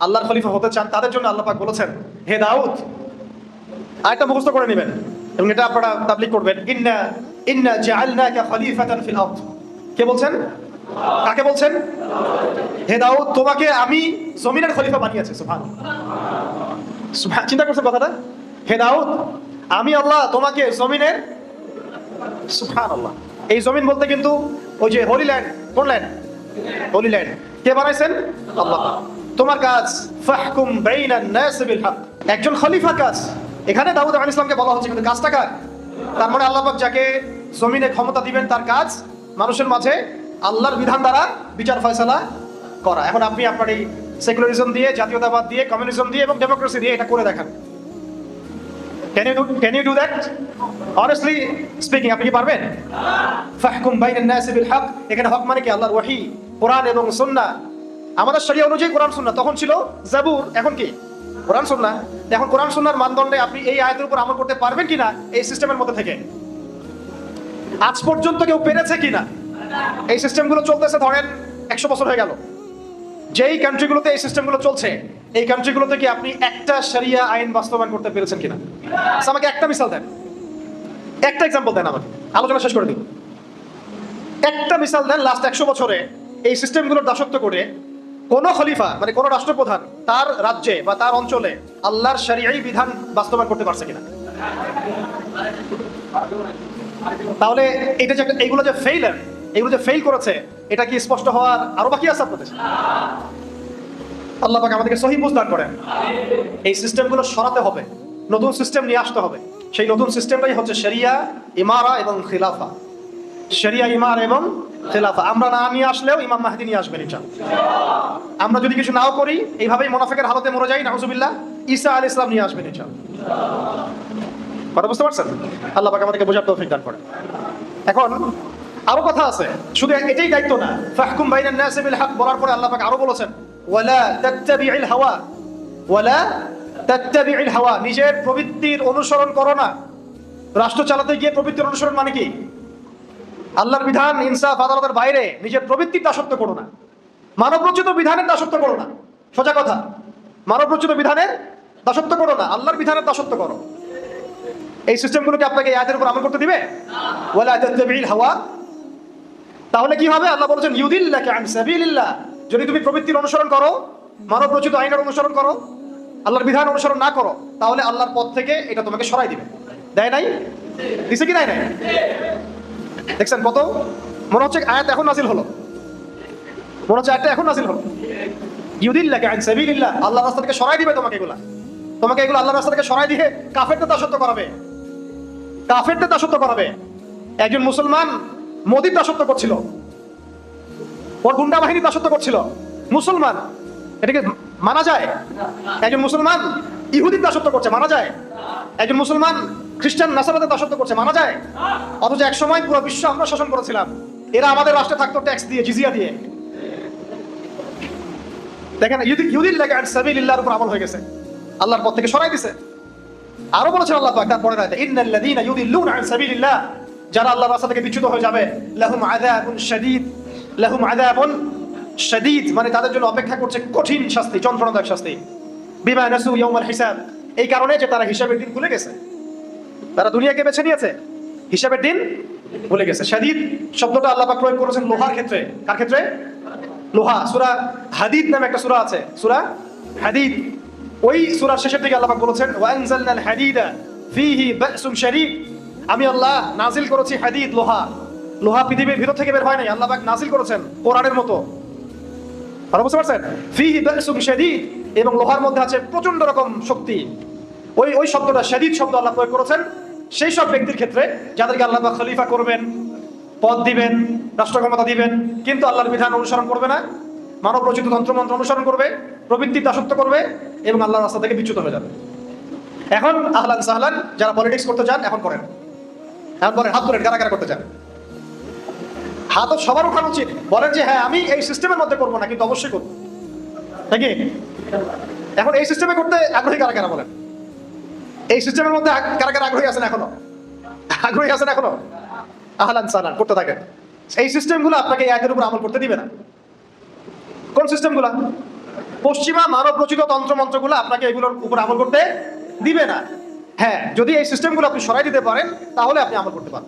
আল্লাহর খলিফা হতে চান, তাদের জন্য আল্লাহ পাক বলেছেন হে দাউদ, আয়াতটা মুখস্থ করে নেবেন এবং এটা আপনারা তাবলীগ করবেন। ইন্না জাআলনাকা খলিফাতান ফিল আরদ, কে বলছেন? কাকে বলছেন? হে দাউদ, তোমাকে আমি জমিনের খলিফা বানিয়েছি। সুবহান, চিন্তা করছেন কথাটা? হে দাউদ, আমি আল্লাহ তোমাকে জমিনের, সুবহানাল্লাহ, এই জমিন বলতে কিন্তু ওই যে হোলি ল্যান্ড, কোন ল্যান্ড? Holy land. কে বানাইছেন? আল্লাহ। তোমার কাজ ফাহকুম বাইনান নাস বিল হক, একজন খলিফা কাজ। এখানে দাউদ আলাইহিস সালামকে বলা হচ্ছে, কিন্তু কাজটা কার? তার মানে আল্লাহ পাক যাকে জমিনে ক্ষমতা দিবেন তার কাজ মানুষের মাঝে আল্লাহর বিধান দ্বারা বিচার ফয়সালা করা। এখন আপনি আপনার এই সেকুলারিজম দিয়ে, জাতীয়তাবাদ দিয়ে, কমিউনিজম দিয়ে এবং ডেমোক্রেসি দিয়ে এটা করে দেখান। Can you do that? Honestly speaking, আপনি কি পারবেন? ফাহকুম বাইনান নাস বিল হক, এখানে হক মানে কি? আল্লাহর ওহী, কোরআন এবং সুন্নাহ। আমাদের শরিয়া অনুযায়ী কোরআন সুন্নাহ, তখন ছিল জাবুর, এখন কি? কোরআন সুন্নাহ। এখন কোরআন সুন্নাহর মানদণ্ডে আপনি এই আয়াতের উপর আমল করতে পারবেন কিনা এই সিস্টেমের মধ্যে থেকে? আজ পর্যন্ত কেউ পেরেছে কিনা? এই সিস্টেমগুলো চলতেছে ধরেন 100 বছর হয়ে গেল। যেই কান্ট্রিগুলোতে এই সিস্টেমগুলো চলছে, এই কান্ট্রিগুলোতে কি আপনি একটা শরিয়া আইন বাস্তবায়ন করতে পেরেছেন কিনা? আমাকে একটা মিসাল দেন, একটা এক্সাম্পল দেন, আমাকে আলোচনা শেষ করে দিন। একটা মিসাল দেন লাস্ট 100 বছরে এই সিস্টেমগুলোর দাসত্ব করে কোন খলিফা মানে কোন রাষ্ট্রপ্রধান তার রাজ্যে বা তার অঞ্চলে আল্লাহর শরীয়ী বিধান বাস্তবায়ন করতে পারছে কিনা? তাহলে এটা যে এইগুলো যে ফেইলার, এগুলো যে ফেল করেছে, এটা কি স্পষ্ট হওয়ার আরো বাকি আছে আপনাদের? আল্লাহ পাক আমাদেরকে সহিহ বুঝ দান করেন। এই সিস্টেমগুলো সরাতে হবে, নতুন সিস্টেম নিয়ে আসতে হবে। সেই নতুন সিস্টেমটাই হচ্ছে শরিয়া, ইমারা এবং খিলাফা। শরিয়া, ইমারা এবং খিলাফা আমরা না নিয়ে আসলেও ইমাম মাহদী নিয়ে আসবেন ইনশাআল্লাহ। আমরা যদি কিছু নাও করি, এইভাবেই মুনাফিকের হালতে মরে যাই, নাউজুবিল্লাহ, ঈসা আলাইহিস সালাম নিয়ে আসবেন ইনশাআল্লাহ। কথা বুঝতে পারছেন? আল্লাহ পাক আমাদেরকে বোঝার তৌফিক দান করেন। এখন আরো কথা আছে, শুধু এটাই দায়িত্ব না। ফাহকুম বাইনান নাস বিল হক বলার পরে আল্লাহ পাক আরো বলেছেন, ওয়ালা তাত্তাবিউল হাওয়া, ওয়ালা তাত্তাবিউল হাওয়া, নিজের প্রবৃত্তির অনুসরণ করো না। রাষ্ট্র চালাতে গিয়ে প্রবৃত্তির অনুসরণ মানে কি? আল্লাহর বিধান, ইনসাফ, আদালতের বাইরে নিজের প্রবৃত্তির দাসত্ব করো না। মানব রচিত বিধানের দাসত্ব করো না। সোজা কথা, মানব রচিত বিধানের দাসত্ব করো না, আল্লাহর বিধানের দাসত্ব করো। এই সিস্টেমগুলোকে আপনাকে এই আয়াতের উপর আমল করতে দিবে? ওয়ালা তাত্তাবিউল হাওয়া, তাহলে কি হবে? আল্লাহ বলেছেন ইউদিল্লাকা আন সাবিলিল্লাহ, যদি তুমি প্রবৃত্তির অনুসরণ করো, মানব রচিত আইনের অনুসরণ করো, আল্লাহর বিধান অনুসরণ না করো, তাহলে আল্লাহর পথ থেকে এটা তোমাকে সরাই দিবে। দেয় নাই? দিছে কি নাই? দেখছেন কত? মনে হচ্ছে আয়াত এখন নাজিল হলো, মনে হচ্ছে আয়াতটা এখন নাজিল হলো। ইউদিল্লাকা আন সাবিলিল্লাহ, আল্লাহর রাস্তা থেকে সরাই দিবে তোমাকে এগুলা। তোমাকে এগুলো আল্লাহর রাস্তা থেকে সরাই দিয়ে কাফেরদের দাসত্ব করাবে, কাফেরদের দাসত্ব করাবে। একজন মুসলমান মোদির দাসত্ব করছিল, ওর গুন্ডা বাহিনীর দাসত্ব করছিল, মুসলমান। এটাকে মানা যায়? একজন মুসলমান ইহুদির দাসত্ব করছে, মানা যায়? একজন মুসলমান খ্রিস্টান নাসারাদের দাসত্ব করছে, মানা যায়? অথচ এক সময় পুরো বিশ্ব আমরা শাসন করেছিলাম, এরা আমাদের রাষ্ট্রে থাকতো ট্যাক্স দিয়ে, জিজিয়া দিয়ে। দেখেন, ইউদিল্লাকা আন সাবিলিল্লাহর উপর আমল হয়ে গেছে, আল্লাহর পথ থেকে সরাই দিছে। আরো বলেছেন আল্লাহ পাক তারপরে আয়াতে, ইন্নাল্লাযীনা ইউদিল্লুনা আন সাবিলিল্লাহ, যারা আল্লাহর রাস্তা থেকে বিচ্যুত হয়ে যাবে, লাহুম আযাবুন শাদীদ, লাহুম আযাবুন শাদীদ, মানে তাদের জন্য অপেক্ষা করছে কঠিন শাস্তি, যন্ত্রণাদায়ক শাস্তি। বিমা নাসু ইয়াউমাল হিসাব, এই কারণে যে তারা হিসাবের দিন ভুলে গেছে, তারা দুনিয়াকে বেছে নিয়েছে, হিসাবের দিন ভুলে গেছে। শাদীদ শব্দটা আল্লাহ পাক প্রয়োগ করেছেন লোহার ক্ষেত্রে। কার ক্ষেত্রে? লোহা। সূরা হাদিদ নামে একটা সূরা আছে, সূরা হাদিদ। ওই সূরার শেষের দিকে আল্লাহ পাক বলেছেন, ওয়া আনজালনাল হাদিদা ফীহি বা'সুন শাদীদ, আমি আল্লাহ নাজিল করেছি হাদিদ, লোহা। লোহা পৃথিবীর ভিতর থেকে বের হয় নাই, আল্লাহ পাক নাজিল করেছেন কোরআনের মতো। আর বুঝতে পারছেন? ফীহি বা'সুন শাদীদ, এবং লোহার মধ্যে আছে প্রচন্ড রকম শক্তি। ওই শব্দটা শাদীদ শব্দ আল্লাহ প্রয়োগ করেছেন সেই সব ব্যক্তির ক্ষেত্রে যাদেরকে আল্লাহ পাক খলিফা করবেন, পদ দিবেন, রাষ্ট্র ক্ষমতা দিবেন, কিন্তু আল্লাহর বিধান অনুসরণ করবে না, মানব রচিত তন্ত্রমন্ত্র অনুসরণ করবে, প্রবৃত্তির দাসত্ব করবে এবং আল্লাহর রাস্তা থেকে বিচ্যুত হয়ে যাবে। এখন আহলান সাহলান, যারা পলিটিক্স করতে চান এখন করেন, এখন বলেন, হাত তোলেন, কারা কারা করতে চান? হাত সবার উঠানো উচিত। বলেন যে হ্যাঁ, আমি এই সিস্টেমের মধ্যে করবো না, কিন্তু অবশ্যই করবো, নাকি? এখন এই সিস্টেমে করতে আগ্রহী কারা কারা বলেন? এই সিস্টেমের মধ্যে কারা কারা আগ্রহী আছেন এখনো? আগ্রহী আছেন এখনো? আহলান সাহলান, করতে থাকেন। এই সিস্টেমগুলো আপনাকে এই আয়াতের উপর আমল করতে দিবে না। কোন সিস্টেমগুলো? পশ্চিমা মানব রচিত তন্ত্রমন্ত্রগুলো আপনাকে এগুলোর উপর আমল করতে দিবে না। হ্যাঁ, যদি এই সিস্টেমগুলো আপনি সরাই দিতে পারেন তাহলে আপনি আমল করতে পারেন।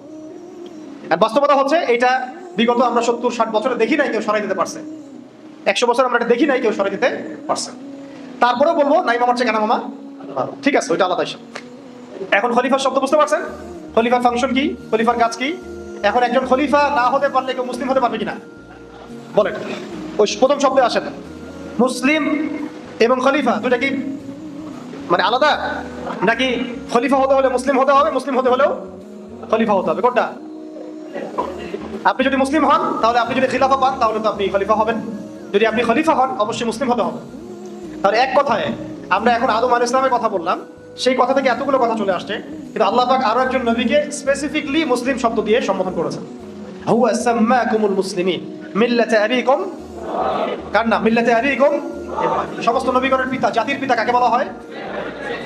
আর বাস্তবতা হচ্ছে এটা বিগত আমরা 70-60 বছরে দেখি নাই কেউ সরাই দিতে পারছে। 100 বছর আমরা এটা দেখি নাই কেউ সরাই দিতে পারছে। তারপরেও বলবো নাই মামার চেয়ে কেনা মামা ভালো, ঠিক আছে, ওইটা আলাদা ইস্যু। এখন খলিফার শব্দ বুঝতে পারছেন? খলিফার ফাংশন কি, খলিফার কাজ কি? এখন একজন খলিফা না হতে পারলে কেউ মুসলিম হতে পারবে কিনা বলেন? ওই প্রথম শব্দে আসেন, মুসলিম এবং খলিফা দুটা কি মানে আলাদা, নাকি খলিফা হতে হলে মুসলিম হতে হবে, মুসলিম হতে হলেও খলিফা হতে হবে? কোনটা? আপনি যদি মুসলিম হন তাহলে, আপনি যদি খিলাফা পান তাহলে তো আপনি খলিফা হবেন। যদি আপনি খলিফা হন অবশ্যই মুসলিম হতে হবে। তাহলে এক কথায় আমরা এখন আদম আলাইহিস সালামের কথা বললাম, সেই কথা থেকে এতগুলো কথা চলে আসছে, কিন্তু আল্লাহ পাক আরো একজন নবীকে স্পেসিফিকলি মুসলিম শব্দ দিয়ে সম্বোধন করেছেন। হুয়া সাম্মাকুমুল মুসলিমিন মিল্লাতা আবিকুম, কার নাম? মিল্লাতা আবিকুম, সমস্ত নবীগণের পিতা, জাতির পিতা কাকে বলা হয়?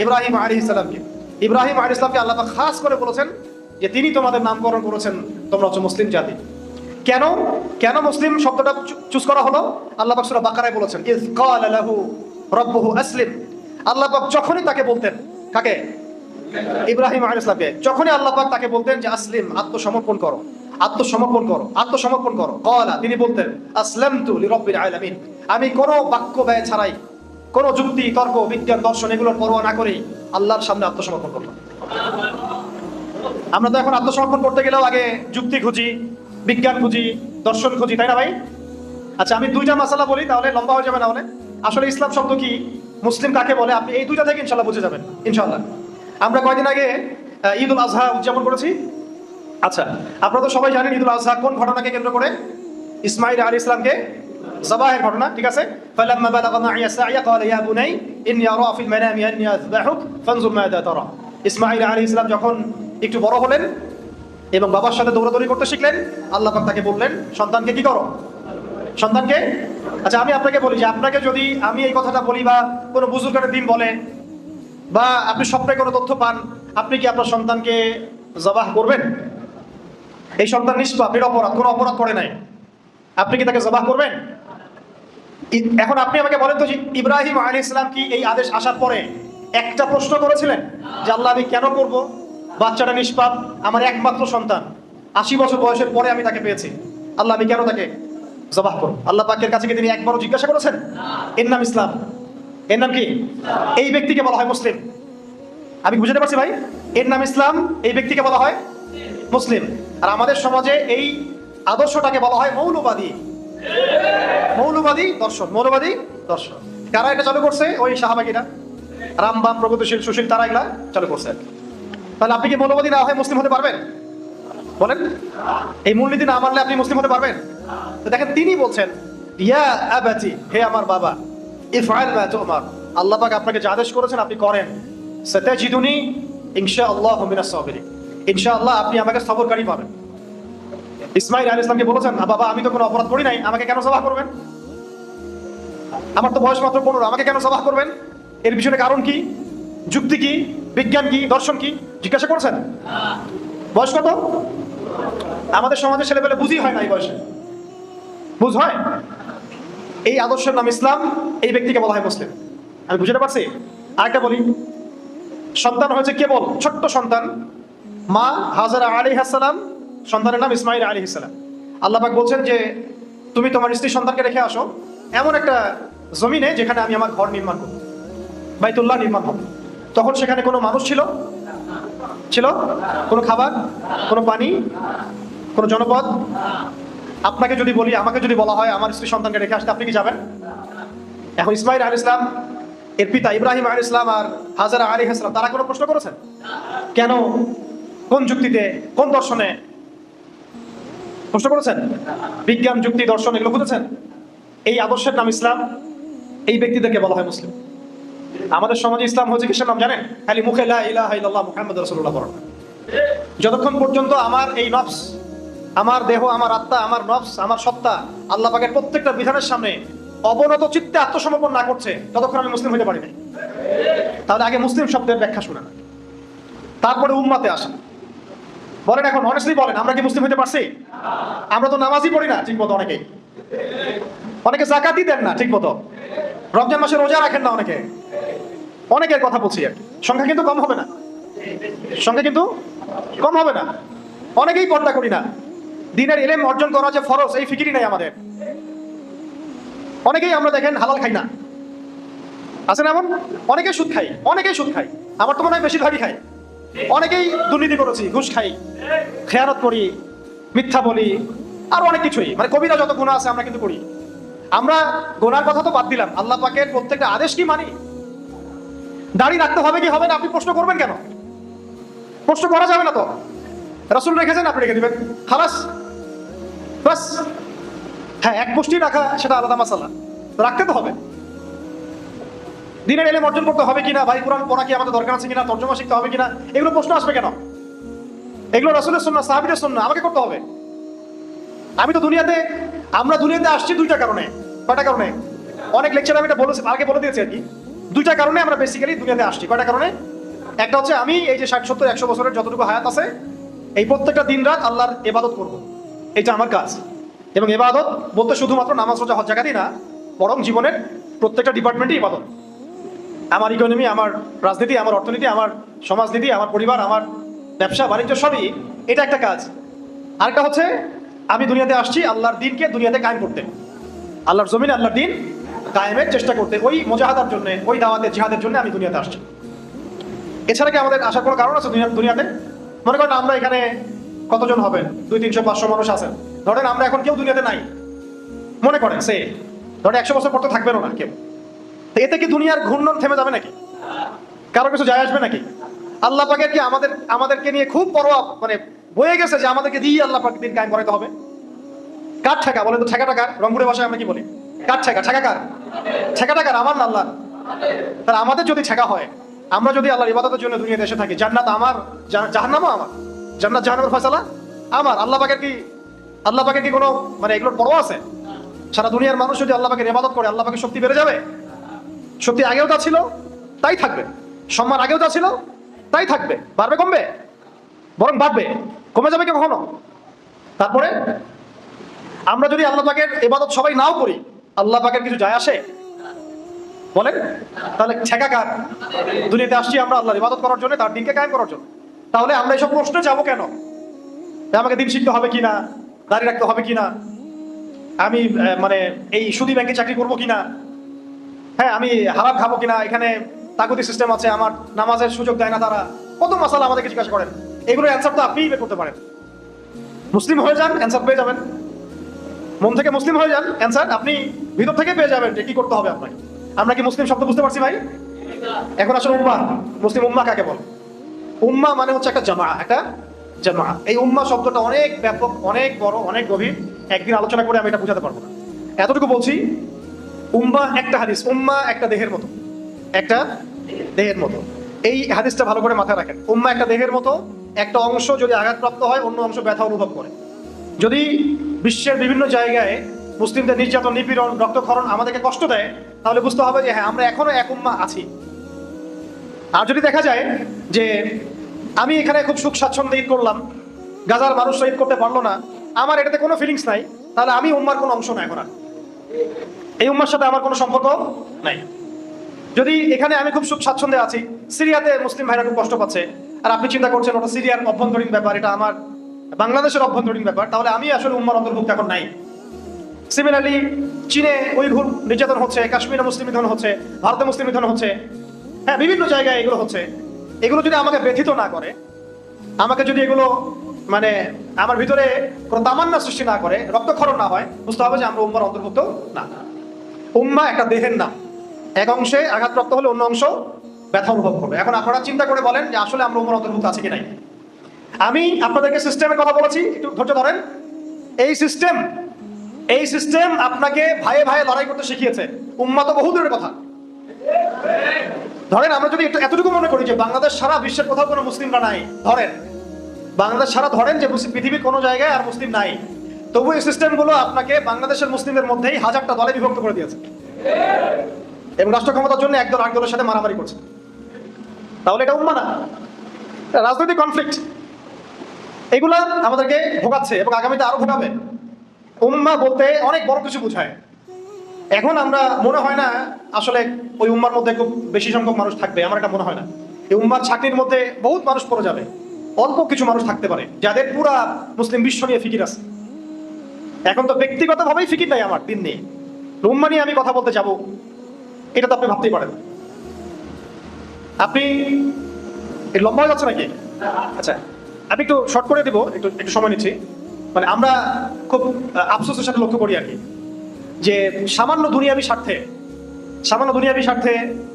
ইব্রাহিম আলাইহিস সালামকে। ইব্রাহিম আলাইহিস সালামকে আল্লাহ পাক খাস করে বলেছেন যে তিনি তোমাদের নামকরণ করেছেন, তোমরা হচ্ছে মুসলিম জাতি। কেন কেন মুসলিম শব্দটা চুজ করা হলো? আল্লাহ পাক সূরা বাকারায় বলেছেন, ইয ক্বালা লাহু রাব্বুহু আসলিম। আল্লাহ পাক যখনই তাকে বলতেন, কাকে? ইব্রাহিম আলাইহিস সালামকে, যখনই আল্লাহ পাক তাকে বলতেন যে আসলিম, আত্মসমর্পণ করো, আত্মসমর্পণ করো, আত্মসমর্পণ করো, ক্বালা, তিনি বলতেন আসলামতু লিরাব্বিল আলামিন, আমি কোনো বাক্য ব্যয় ছাড়াই, কোনো যুক্তি তর্ক বিজ্ঞান দর্শন এগুলোর পরোয়া না করেই আল্লাহর সামনে আত্মসমর্পণ করলাম। আমরা তো এখন আত্মসমর্পণ করতে গেলেও আগে যুক্তি খুঁজি, বিজ্ঞান খুঁজি, দর্শন খুঁজি, তাই না ভাই? আচ্ছা, আমি দুইটা মাসালা বলি, তাহলে লম্বা হয়ে যাবে না হলে। আসলে ইসলাম শব্দ কি, মুসলিম কাকে বলে, আপনি এই দুইটা থেকে ইনশাল্লাহ বুঝে যাবেন ইনশাল্লাহ। আমরা কয়দিন আগে ঈদ উল আজহা উদযাপন করেছি। আচ্ছা, আপনারা তো সবাই জানেন ঈদ উল আজহা কোন ঘটনাকে কেন্দ্র করে? ইসমাঈল আলাইহিস সালামকে জবাহের ঘটনা, ঠিক আছে? ফালাম্মা বালাগা মাইয়া সা'য়া ক্বালা ইয়া বুনাই ইন্নী আরা ফিল মানামি আন্নী আযবাহুক ফানজুর মাযা তারা। ইসমাঈল আলাইহিস সালাম যখন একটু বড় হলেন এবং বাবার সাথে দৌড়াদৌড়ি করতে শিখলেন, আল্লাহ পাক তাকে বললেন সন্তানকে কি করো? সন্তানকে, আচ্ছা আমি আপনাকে বলি যে আপনাকে যদি আমি এই কথাটা বলি বা কোনো বুজুর্গের দিন বলে বা আপনি স্বপ্নে কোনো তথ্য পান, আপনি কি আপনার সন্তানকে জবাহ করবেন? এই সন্তান নিষ্পাপ, নিরপরাধ, কোনো অপরাধ করে নাই, আপনি কি তাকে জবাহ করবেন? এখন আপনি আমাকে বলেন তো, ইব্রাহিম আলাইহিস সালাম কি এই আদেশ আসার পরে একটা প্রশ্ন করেছিলেন যে আল্লাহ আমি কেন করব? বাচ্চাটা নিষ্পাপ, আমার একমাত্র সন্তান, 80 বছর বয়সের পরে আমি তাকে পেয়েছি, আল্লাহ আমি কেন তাকে জবাহ করব? আল্লাহ পাকের কাছে কি তিনি একবারও জিজ্ঞাসা করেছেন? এর নাম ইসলাম। এর নাম কি? এই ব্যক্তিকে বলা হয় মুসলিম। আমি বুঝতে পারছি ভাই? এর নাম ইসলাম, এই ব্যক্তিকে বলা হয় মুসলিম। আর আমাদের সমাজে এই আদর্শটাকে বলা হয় মৌলবাদী। মৌলবাদী দর্শন, মৌলবাদী দর্শন। কারা এটা চালু করছে? ওই সাহাবাগীরা, রামবাম, প্রগতিশীল, সুশীল, তারা এগুলা চালু করছে। তাহলে আপনি কি মৌলবাদী না হয়ে মুসলিম হতে পারবেন? বলেন, এই মূলনীতি না মানলে আপনি মুসলিম হতে পারবেন? তো দেখেন, তিনি বলছেন ইয়া আবাতি, হে আমার বাবা, ইফআল মা তুমার, আল্লাহ পাক আপনাকে যা আদেশ করেছেন আপনি করেন। সাতাজিদুনি ইনশাআল্লাহু মিনাস সাবিরিন, ইনশাআল্লাহ আপনি আমাকে সবরকারী পাবেন। ইসমাঈল আলাইহিস সালামকে বলেছেন, বাবা আমি তো কোনো অপরাধ করি নাই, আমাকে কেন জবাহ করবেন? আমার তো বয়স মাত্র 15, আমাকে কেন জবাহ করবেন? এর পিছনে কারণ কি, যুক্তি কি, বিজ্ঞান কি, দর্শন কি জিজ্ঞাসা করছেন? বয়স কত? আমাদের সমাজের ছেলেপেলে বুঝই হয় না এই বয়সে, বুঝ হয়? এই আদর্শের নাম ইসলাম, এই ব্যক্তিকে বলা হয় মুসলিম। আমি বুঝতে পারছি? আরেকটা বলি, সন্তান হয়েছে কেবল ছোট্ট সন্তান, মা হাজারা আলাইহিস সালাম, সন্তানের নাম ইসমাঈল আলাইহিস সালাম। আল্লাহ পাক বলছেন যে তুমি তোমার স্ত্রী সন্তানকে রেখে আসো এমন একটা জমিনে যেখানে আমি আমার ঘর নির্মাণ করব, বাইতুল্লাহ নির্মাণ হবে। তখন সেখানে কোনো মানুষ ছিল? ছিল? কোনো খাবার, কোনো পানি, কোনো জনপদ? আপনাকে যদি বলি, আমাকে যদি বলা হয় আমার স্ত্রী সন্তানকে রেখে আসতে, আপনি কি যাবেন? এখন ইসমাঈল আলাইহিস সালাম এর পিতা ইব্রাহিম আলাইহিস সালাম আর হাজারা আলাইহিস সালাম, তারা কোনো প্রশ্ন করেছেন? কেন, কোন যুক্তিতে, কোন দর্শনে প্রশ্ন করেছেন? বিজ্ঞান, যুক্তি, দর্শন এগুলো বুঝেছেন? এই আদর্শের নাম ইসলাম, এই ব্যক্তিদেরকে বলা হয় মুসলিম। আমাদের সমাজে ইসলাম হচ্ছে কিসের নাম জানেন? খালি মুখে লা ইলাহা ইল্লাল্লাহ মুহাম্মাদুর রাসূলুল্লাহ পড়া। যতক্ষণ পর্যন্ত আমার এই নফস, আমার দেহ, আমার আত্মা, আমার নফস, আমার সত্তা আল্লাহ পাকের প্রত্যেকটা বিধানের সামনে অবনত চিত্তে আত্মসমর্পণ না করছে, ততক্ষণ আমি মুসলিম হতে পারি না। তাহলে আগে মুসলিম শব্দের ব্যাখ্যা শুনেন, তারপরে উম্মাতে আসেন। বলেন এখন অনেস্টলি বলেন, আমরা কি মুসলিম হতে পারছি? আমরা তো নামাজই পড়ি না ঠিক মতো, অনেকে যাকাতই দেন না ঠিক মতো, রমজান মাসে রোজা রাখেন না অনেকে, অনেকের কথা বলছি আর কি। সংখ্যা কিন্তু কম হবে না, সংখ্যা কিন্তু কম হবে না। অনেকেই পর্দা করি না, দ্বীনের ইলম অর্জন করা যে ফরজ, এই ফিকিরই নাই আমাদের। অনেকেই আমরা দেখেন হালাল খাই না, আছে না এমন? অনেকেই সুদ খাই, অনেকেই সুদ খাই, আমার তো মনে হয় বেশিরভাগই খাই। অনেকেই দুর্নীতি করেছি, ঘুষ খাই, খেয়ানত করি, মিথ্যা বলি, আর অনেক কিছুই, মানে কবিরা যত গুনাহ আছে আমরা কিন্তু করি। আমরা গোনার কথা তো বাদ দিলাম, আল্লাহ পাকের প্রত্যেকটা আদেশ কি মানি? দাড়ি রাখতে হবে কি হবে না আপনি প্রশ্ন করবেন কেন? প্রশ্ন করা যাবে না তো। রাসূল রেখেছেন, আপনি রেখে দিবেন, খালাস, বাস। হ্যাঁ, এক মুষ্টি রাখা সেটা আলাদা মাসালা, রাখতে তো হবে। দ্বীনের ইলম অর্জন করতে হবে কিনা, ভাই কোরআন পড়া কি আমাদের দরকার আছে কিনা, তর্জমা শিখতে হবে কিনা, এগুলো প্রশ্ন আসবে কেন? এগুলো রাসূলের সুন্নাহ, সাহাবীদের সুন্নাহ, আমাকে করতে হবে। আমি তো আমরা দুনিয়াতে আসছি দুইটা কারণে। কয়টা কারণে? অনেক লেকচার আমি এটা বলেছি, আগে বলে দিয়েছি আর কি। দুইটা কারণে আমরা বেসিক্যালি দুনিয়াতে আসছি। কয়টা কারণে? একটা হচ্ছে আমি এই যে 60 70 100 বছরের যতটুকু হায়াত আছে, এই প্রত্যেকটা দিন রাত আল্লাহর ইবাদত করব, এটা আমার কাজ। এবং ইবাদত বলতে শুধুমাত্র নামাজ রোজা হজ জাকাতই না, বরং জীবনের প্রত্যেকটা ডিপার্টমেন্টই ইবাদত। আমার ইকোনমি, আমার রাজনীতি, আমার অর্থনীতি, আমার সমাজনীতি, আমার পরিবার, আমার ব্যবসা বাণিজ্য, সবই এটা একটা কাজ। আরেকটা হচ্ছে আমি দুনিয়াতে আসছি আল্লাহর দিনকে দুনিয়াতে কায়েম করতে, আল্লাহর জমিনে আল্লাহর দিন কায়েমের চেষ্টা করতে, ওই মুজাহাদার জন্য, ওই দাওয়াতের জিহাদের জন্য আমি দুনিয়াতে আসছি। এছাড়া কি আমাদের আসার কোনো কারণ আছে দুনিয়াতে? মনে করেন আমরা এখানে কতজন হবেন, 200 300 500 মানুষ আছেন। ধরেন আমরা এখন কেউ দুনিয়াতে নাই, মনে করেন সে ধরেন 100 বছর পর তো থাকবেন না কেউ। এতে কি দুনিয়ার ঘূর্ণন থেমে যাবে নাকি? কারো কিছু যায় আসবে নাকি? আল্লাহ পাকের কি আমাদেরকে নিয়ে খুব পরোয়া, মানে বয়ে গেছে যে আমাদেরকে দিয়ে আল্লাহ পাক দিন কায়েম করাতে হবে? কার ঠেকা বলেন তো? ঠেকাটা কার? রংপুরের ভাষায় আমরা কি বলি? কার ঠেকা? ঠেকা কার? ঠেকাটা কার? আমার না আল্লাহ? তাহলে আমাদের যদি ঠেকা হয়, আমরা যদি আল্লাহর ইবাদতের জন্য দুনিয়াতে এসে থাকি, জান্নাত আমার, জাহান্নামও আমার, জান্নাত জাহান্নামের ফয়সালা আমার। আল্লাহ পাকের কি কোনো মানে এগুলোর পরোয়া আছে? সারা দুনিয়ার মানুষ যদি আল্লাহ পাকের ইবাদত করে, আল্লাহ পাকের শক্তি বেড়ে যাবে। শক্তি আগেও যা ছিল তাই থাকবে, সম্মান আগেও যা ছিল তাই থাকবে, বাড়বে কমবে? বরং বাড়বে, কমে যাবে কি কখনো? তারপরে আমরা যদি আল্লাহ পাকের ইবাদত সবাই নাও করি, আল্লাহ পাকের কিছু যায় আসে বলেন? তাহলে ঠেকা কার? দুনিয়াতে আসছি আমরা আল্লাহর ইবাদত করার জন্য, তার দিনকে কায়েম করার জন্য। তাহলে আমরা এইসব প্রশ্নে যাবো কেন? আমাকে দিন শিখতে হবে কিনা, দাঁড়িয়ে রাখতে হবে কিনা, আমি মানে এই সুদী ব্যাংকে চাকরি করবো কিনা, হ্যাঁ আমি হারাম খাবো কিনা, এখানে তাগুতি সিস্টেম আছে, আমার নামাজের সুযোগ দেয় না তারা, কত মাসালা আমাদেরকে জিজ্ঞাসা করেন। এগুলো অ্যান্সার তো আপনিই বের করতে পারেন। মুসলিম হয়ে যান, অ্যান্সার পেয়ে যাবেন। মন থেকে মুসলিম হয়ে যান, অ্যান্সার আপনি ভিতর থেকে পেয়ে যাবেন যে কি করতে হবে আপনাকে। আমরা কি মুসলিম শব্দ বুঝতে পারছি ভাই? এখন আসলে উম্মাহ, মুসলিম উম্মাহ কাকে বলে? উম্মাহ মানে হচ্ছে একটা জামা, একটা জামা। এই উম্মাহ শব্দটা অনেক ব্যাপক, অনেক বড়, অনেক গভীর। একদিন আলোচনা করে আমি এটা বোঝাতে পারবো না। এতটুকু বলছি, উম্মাহ একটা হাদিস, উম্মাহ একটা দেহের মতো, একটা দেহের মতো। এই হাদিসটা ভালো করে মাথায় রাখেন। উম্মাহ একটা দেহের মতো, একটা অংশ যদি আঘাতপ্রাপ্ত হয় অন্য অংশ ব্যথা অনুভব করে। যদি বিশ্বের বিভিন্ন জায়গায় মুসলিমদের নির্যাতন, নিপীড়ন, রক্তক্ষরণ আমাদেরকে কষ্ট দেয়, তাহলে বুঝতে হবে যে হ্যাঁ আমরা এখনো এক উম্মাহ আছি। আর যদি দেখা যায় যে আমি এখানে খুব সুখ স্বাচ্ছন্দ্যে ঈদ করলাম, গাজার মানুষ ঈদ করতে পারলো না, আমার এটাতে কোনো ফিলিংস নাই, তাহলে আমি উম্মার কোনো অংশ না, এখন আর এই উম্মার সাথে আমার কোনো সম্পর্ক নাই। যদি এখানে আমি খুব সুখ স্বাচ্ছন্দ্যে আছি, সিরিয়াতে মুসলিম ভাইরা খুব কষ্ট পাচ্ছে, আর আপনি চিন্তা করছেন ওটা সিরিয়ার অভ্যন্তরীণ ব্যাপার, এটা আমার বাংলাদেশের অভ্যন্তরীণ ব্যাপার, তাহলে আমি আসলে উম্মার অন্তর্ভুক্ত এখন নাই। সিমিলারলি চীনে উইঘুর নির্যাতন হচ্ছে, কাশ্মীরে মুসলিম নিধন হচ্ছে, ভারতে মুসলিম নিধন হচ্ছে, হ্যাঁ বিভিন্ন জায়গায় এগুলো হচ্ছে। এগুলো যদি আমাকে ব্যথিত না করে, আমাকে যদি এগুলো মানে আমার ভিতরে কোনো তামান্না সৃষ্টি না করে, রক্তক্ষরণ না হয়, বুঝতে হবে যে আমরা উম্মার অন্তর্ভুক্ত না। উম্মাহ একটা দেহের নাম, এক অংশে আঘাতপ্রাপ্ত হলে অন্য অংশ ব্যথা অনুভব করবে। এখন আপনারা চিন্তা করে বলেন যে আসলে আমরা উম্মার অন্তর্ভুক্ত আছে কি নাই। আমি আপনাদেরকে সিস্টেমের কথা বলেছি, একটু ধৈর্য ধরেন। এই সিস্টেম আপনাকে ভাইয়ে ভাইয়ে লড়াই করতে শিখিয়েছে। উম্মাহ তো বহু দূরের কথা। ধরেন আমরা যদি এতটুকু মনে করি যে বাংলাদেশ সারা বিশ্বের কোথাও কোনো মুসলিমরা নাই, ধরেন বাংলাদেশ সারা, ধরেন যে পৃথিবীর কোনো জায়গায় আর মুসলিম নাই, তবু এই সিস্টেমগুলো আপনাকে বাংলাদেশের মুসলিমদের মধ্যেই হাজারটা দলে বিভক্ত করে দিয়েছে এবং রাষ্ট্র ক্ষমতার জন্য একদল আরেক দলের সাথে মারামারি করছে। তাহলে এটা উম্মাহ না, রাজনৈতিক কনফ্লিক্ট। এগুলা আমাদেরকে ভোগাচ্ছে এবং আগামীতে আরো ভোগাবে। উম্মাহ বলতে অনেক বড় কিছু বোঝায়। এখন আমরা মনে হয় না আসলে ওই উম্মার মধ্যে খুব বেশি সংখ্যক মানুষ থাকবে, আমার এটা মনে হয় না। এই উম্মার ছাকনির মধ্যে বহুত মানুষ পড়ে যাবে, অল্প কিছু মানুষ থাকতে পারে যাদের পুরা মুসলিম বিশ্ব নিয়ে ফিকির আছে। এখন তো ব্যক্তিগতভাবেই ফিকির নাই আমার দিন নেই, উম্মাহ নিয়ে আমি কথা বলতে যাব, এটা তো আপনি ভাবতেই পারেন। আপনি লম্বা হয়ে যাচ্ছে নাকি? আচ্ছা, আমি একটু শর্ট করে দিব, একটু একটু সময় নিচ্ছি। মানে আমরা খুব আফসোসের সাথে লক্ষ্য করি আর কি, যে সামান্য দুনিয়াবি স্বার্থে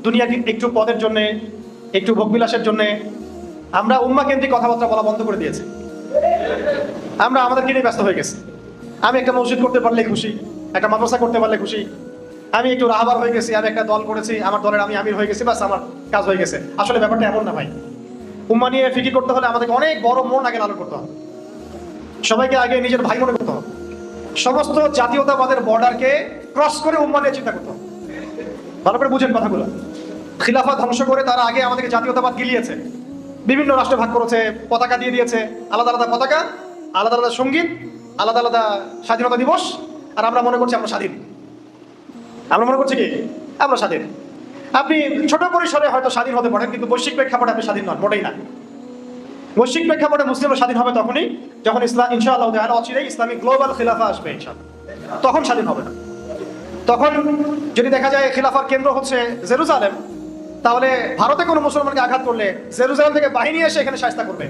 দুনিয়া একটু পদের জন্য, একটু ভোগবিলাসের জন্য আমরা উম্মাহ কেন্দ্রিক কথাবার্তা বলা বন্ধ করে দিয়েছি। আমরা আমাদেরকে নিয়ে ব্যস্ত হয়ে গেছি। আমি একটা মসজিদ করতে পারলে খুশি, একটা মাদ্রাসা করতে পারলে খুশি, আমি একটু রাহবার হয়ে গেছি, আমি একটা দল করেছি, আমার দলের আমি আমির হয়ে গেছি, বাস আমার কাজ হয়ে গেছে। আসলে ব্যাপারটা এমন না ভাই। উম্মাহ নিয়ে ফিকির করতে হলে আমাদেরকে অনেক বড় মন আগে লালন করতে হবে, সবাইকে আগে নিজের ভাই মনে করতে হবে, সমস্ত জাতীয়তাবাদের বর্ডারকে ক্রস করে উম্মাহ নিয়ে চিন্তা করতে হবে। ভালো করে বুঝেন কথাগুলো। খিলাফা ধ্বংস করে তারা আগে আমাদেরকে জাতীয়তাবাদ গিলিয়েছে, বিভিন্ন রাষ্ট্রে ভাগ করেছে, পতাকা দিয়ে দিয়েছে, আলাদা আলাদা পতাকা, আলাদা আলাদা সঙ্গীত, আলাদা আলাদা স্বাধীনতা দিবস, আর আমরা মনে করছি আমরা স্বাধীন। আমরা মনে করছি কি আমরা স্বাধীন। আপনি ছোট পরিসরে হয়তো স্বাধীন হতে পারেন, কিন্তু বৈশ্বিক প্রেক্ষাপটে আপনি স্বাধীন নন, মোটেই না। বৈশ্বিক প্রেক্ষাপটে মুসলিমরা স্বাধীন হবে তখনই যখন ইসলাম ইনশাআল্লাহ তাআলা অচিরেই ইসলামিক গ্লোবাল খিলাফা আসবে ইনশাআল্লাহ, তখন স্বাধীন হবে না। তখন যদি দেখা যায় খিলাফার কেন্দ্র হচ্ছে জেরুজালেম, তাহলে ভারতে কোনো মুসলমানকে আঘাত করলে জেরুজালেম থেকে বাহিনী এসে এখানে শায়েস্তা করবে,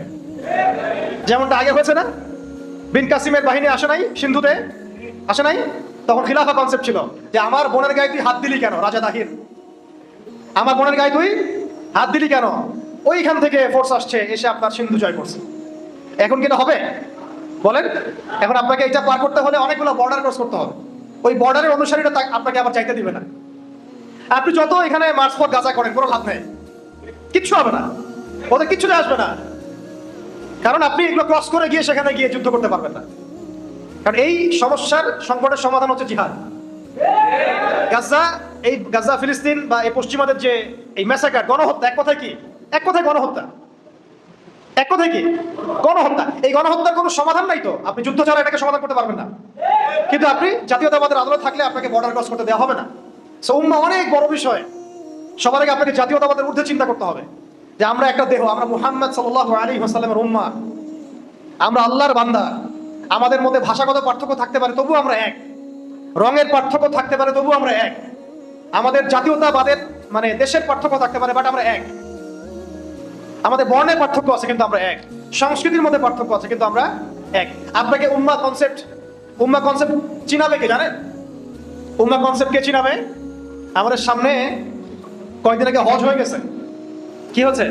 যেমনটা আগে হয়েছে না? বিন কাসিমের বাহিনী আসে নাই সিন্ধুতে, আসে নাই? তখন খিলাফা কনসেপ্ট ছিল যে আমার বোনের গায়ে তুই হাত দিলি কেন রাজা দাহির, আমার বোনের গায়ে তুই হাত দিলি কেন, ওইখান থেকে ফোর্স আসছে এসে আপনার সিন্ধু জয় করছে। এখন কি এটা হবে বলেন? এখন আপনাকে এটা পার করতে হলে অনেকগুলো বর্ডার ক্রস করতে হবে, ওই বর্ডারের অনুসারীরা আপনাকে আবার চাইতে দিবে না। আপনি যত এখানে মার্চপথ গাঁজা করেন কোনো লাভ নেই, কিচ্ছু হবে না, ওদের কিচ্ছু আসবে না, কারণ আপনি এগুলো ক্রস করে গিয়ে সেখানে গিয়ে যুদ্ধ করতে পারবেন না। কারণ এই সমস্যার সংকটের সমাধান হচ্ছে জিহাদ। গাজা ফিলিস্তিন বা এই পশ্চিমাদের যে এই ম্যাসাকার, গণহত্যা, এক কথায় কি? এক কথায় গণহত্যা। এক কথায় কি? গণহত্যা। এই গণহত্যার কোনো সমাধান নাই তো, আপনি যুদ্ধ ছাড়া এটাকে সমাধান করতে পারবেন না। কিন্তু আপনি জাতীয়তাবাদের আদালত থাকলে আপনাকে বর্ডার ক্রস করতে দেওয়া হবে না। সো উম্মাহ অনেক বড় বিষয়। সবার আগে আপনাকে জাতীয়তাবাদের ঊর্ধ্বে চিন্তা করতে হবে যে আমরা একটা দেহ, আমরা মুহাম্মদ সাল্লাল্লাহু আলাইহি ওয়াসাল্লামের উম্মাহ, আমরা আল্লাহর বান্দা। আমাদের মধ্যে ভাষাগত পার্থক্য থাকতে পারে, তবু আমরা এক। রঙের পার্থক্য থাকতে পারে, তবু আমরা এক। আমাদের জাতীয়তাবাদের মানে দেশের পার্থক্য থাকতে পারে, বাট আমরা এক। আমাদের বর্ণের পার্থক্য আছে, কিন্তু আমরা এক। সংস্কৃতির মধ্যে পার্থক্য আছে, কিন্তু আমরা এক। আপনাকে উম্মাহ কনসেপ্ট চিনাবে কে জানেন? উম্মাহ কনসেপ্ট কে চিনাবে? আমাদের সামনে কয়েকদিন আগে হজ হয়ে গেছে। কি হচ্ছে?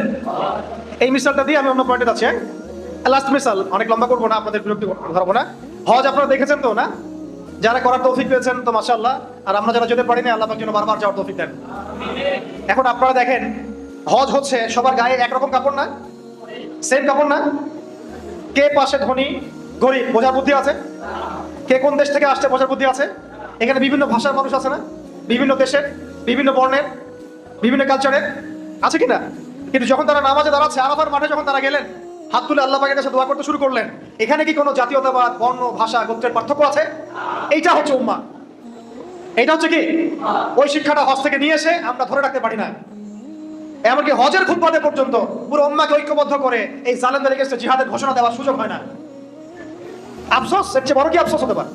এই মিসালটা দিয়ে আমি অন্য পয়েন্টে যাচ্ছি। লাস্ট মিসাল, অনেক লম্বা করবো না, আপনাদের বিরক্তি ধরবো না। হজ আপনারা দেখেছেন তো না? যারা করার তৌফিক পেয়েছেন তো মাশাআল্লাহ, আর আমরা যারা যেতে পারিনি আল্লাহ পাক যেন বারবার যাওয়ার তৌফিক দেন। এখন আপনারা দেখেন, হজ হচ্ছে সবার গায়ে একরকম কাপড় না, সেম কাপড় না। কে পাশে ধনী গরিব বোঝার বুদ্ধি আছে? কে কোন দেশ থেকে আসছে বোঝার বুদ্ধি আছে? এখানে বিভিন্ন ভাষার মানুষ আছে না, বিভিন্ন দেশের, বিভিন্ন বর্ণের, বিভিন্ন কালচারের, আছে কিনা? কিন্তু যখন তারা নামাজে দাঁড়াচ্ছে, আরাফার মাঠে যখন তারা গেলেন, হাত তুলে আল্লাহ পাকের কাছে দোয়া করতে শুরু করলেন, এখানে কি কোনো জাতীয়তাবাদ, বর্ণ, ভাষা, গোত্রের পার্থক্য আছে? এইটা হচ্ছে উম্মাহ। এইটা হচ্ছে কি? ওই শিক্ষাটা হজ থেকে নিয়ে এসে আমরা ধরে রাখতে পারি না। এমনকি হজের খুতবাতে পর্যন্ত পুরো উম্মাহকে ঐক্যবদ্ধ করে এই জালেমদের এগেইনস্টে জিহাদের ঘোষণা দেওয়ার সুযোগ হয় না। আফসোস, এর চেয়ে বড় কি আফসোস হতে পারে?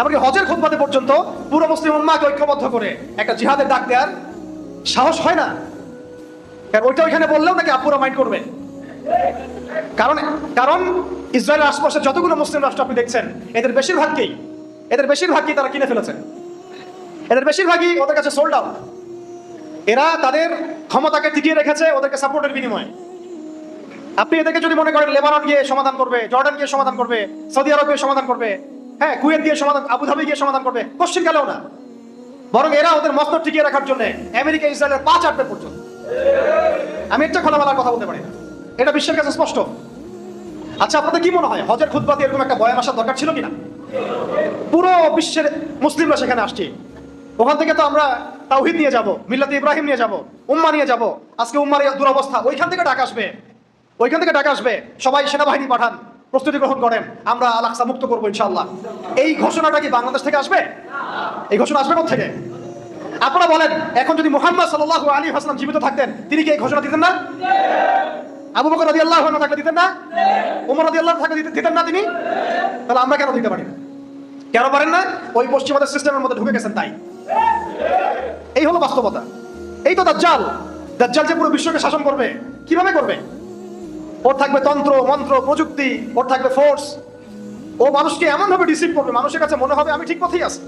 এমনকি হজের খুতবাতে পর্যন্ত পুরো মুসলিম উম্মাহকে ঐক্যবদ্ধ করে একটা জিহাদের ডাক দেওয়ার সাহস হয় না। কারণ ওইটা ওইখানে বললেও নাকি আপুরা মাইন্ড করবে। কারণ ইসরায়েলের আশপাশে যতগুলো মুসলিম রাষ্ট্র আপনি দেখছেন, এদের বেশিরভাগই তারা কিনে ফেলেছে। এদের বেশিরভাগই ওদের কাছে সোল্ড আউট। এরা তাদের ক্ষমতাকে টিকিয়ে রেখেছে ওদেরকে সাপোর্টের বিনিময়ে। আপনি এদেরকে যদি মনে করেন লেবানন গিয়ে সমাধান করবে, জর্ডান গিয়ে সমাধান করবে, সৌদি আরব গিয়ে সমাধান করবে, হ্যাঁ কুয়েত গিয়ে সমাধান, আবুধাবি গিয়ে সমাধান করবে, কোশ্চিন গেলেও না। বরং এরা ওদের মস্তক টিকিয়ে রাখার জন্য আমেরিকা ইসরায়েলের পা চাটবে পর্যন্ত। আমি একটা খোলামেলার কথা বলতে পারি না, এটা বিশ্বের কাছে স্পষ্ট। আচ্ছা, আপনাদের কি মনে হয় হজের খুতবাতে এরকম একটা বয়ান আসার দরকার ছিল কিনা? পুরো বিশ্বের মুসলিমরা সেখানে আসছে, ওখান থেকে তো আমরা তাওহীদ নিয়ে যাব, মিল্লাতে ইব্রাহিম নিয়ে যাব, উম্মাহ নিয়ে যাব। আজকে উম্মার এই দুরবস্থা, ওইখান থেকে ডাক আসবে, সবাই সেনাবাহিনী পাঠান, প্রস্তুতি গ্রহণ করেন, আমরা আল আকসা মুক্ত করবো ইনশাআল্লাহ। এই ঘোষণাটা কি বাংলাদেশ থেকে আসবে? এই ঘোষণা আসবে কোথা থেকে? আপনারা বলেন, এখন যদি মুহাম্মদ সাল্লাল্লাহু আলাইহি ওয়াসাল্লাম জীবিত থাকতেন, তিনি কি এই ঘোষণা দিতেন না? আবু বকর রাদিয়াল্লাহু আনহু থাকলে দিতেন না? ওমর রাদিয়াল্লাহু থাকলে দিতেন না তিনি? তাহলে আমরা কেন দিতে পারি না? কেন পারেন না? ওই পশ্চিমাদের সিস্টেমের মধ্যে ঢুকে গেছেন তাই। এই হলো বাস্তবতা। এই তো দাজ্জাল। দাজ্জাল যে পুরো বিশ্বকে শাসন করবে, কিভাবে করবে? ওর থাকবে তন্ত্র মন্ত্র প্রযুক্তি, ওর থাকবে ফোর্স। ও মানুষকে এমন ভাবে ডিসিভ করবে, মানুষের কাছে মনে হবে আমি ঠিক পথেই আছি।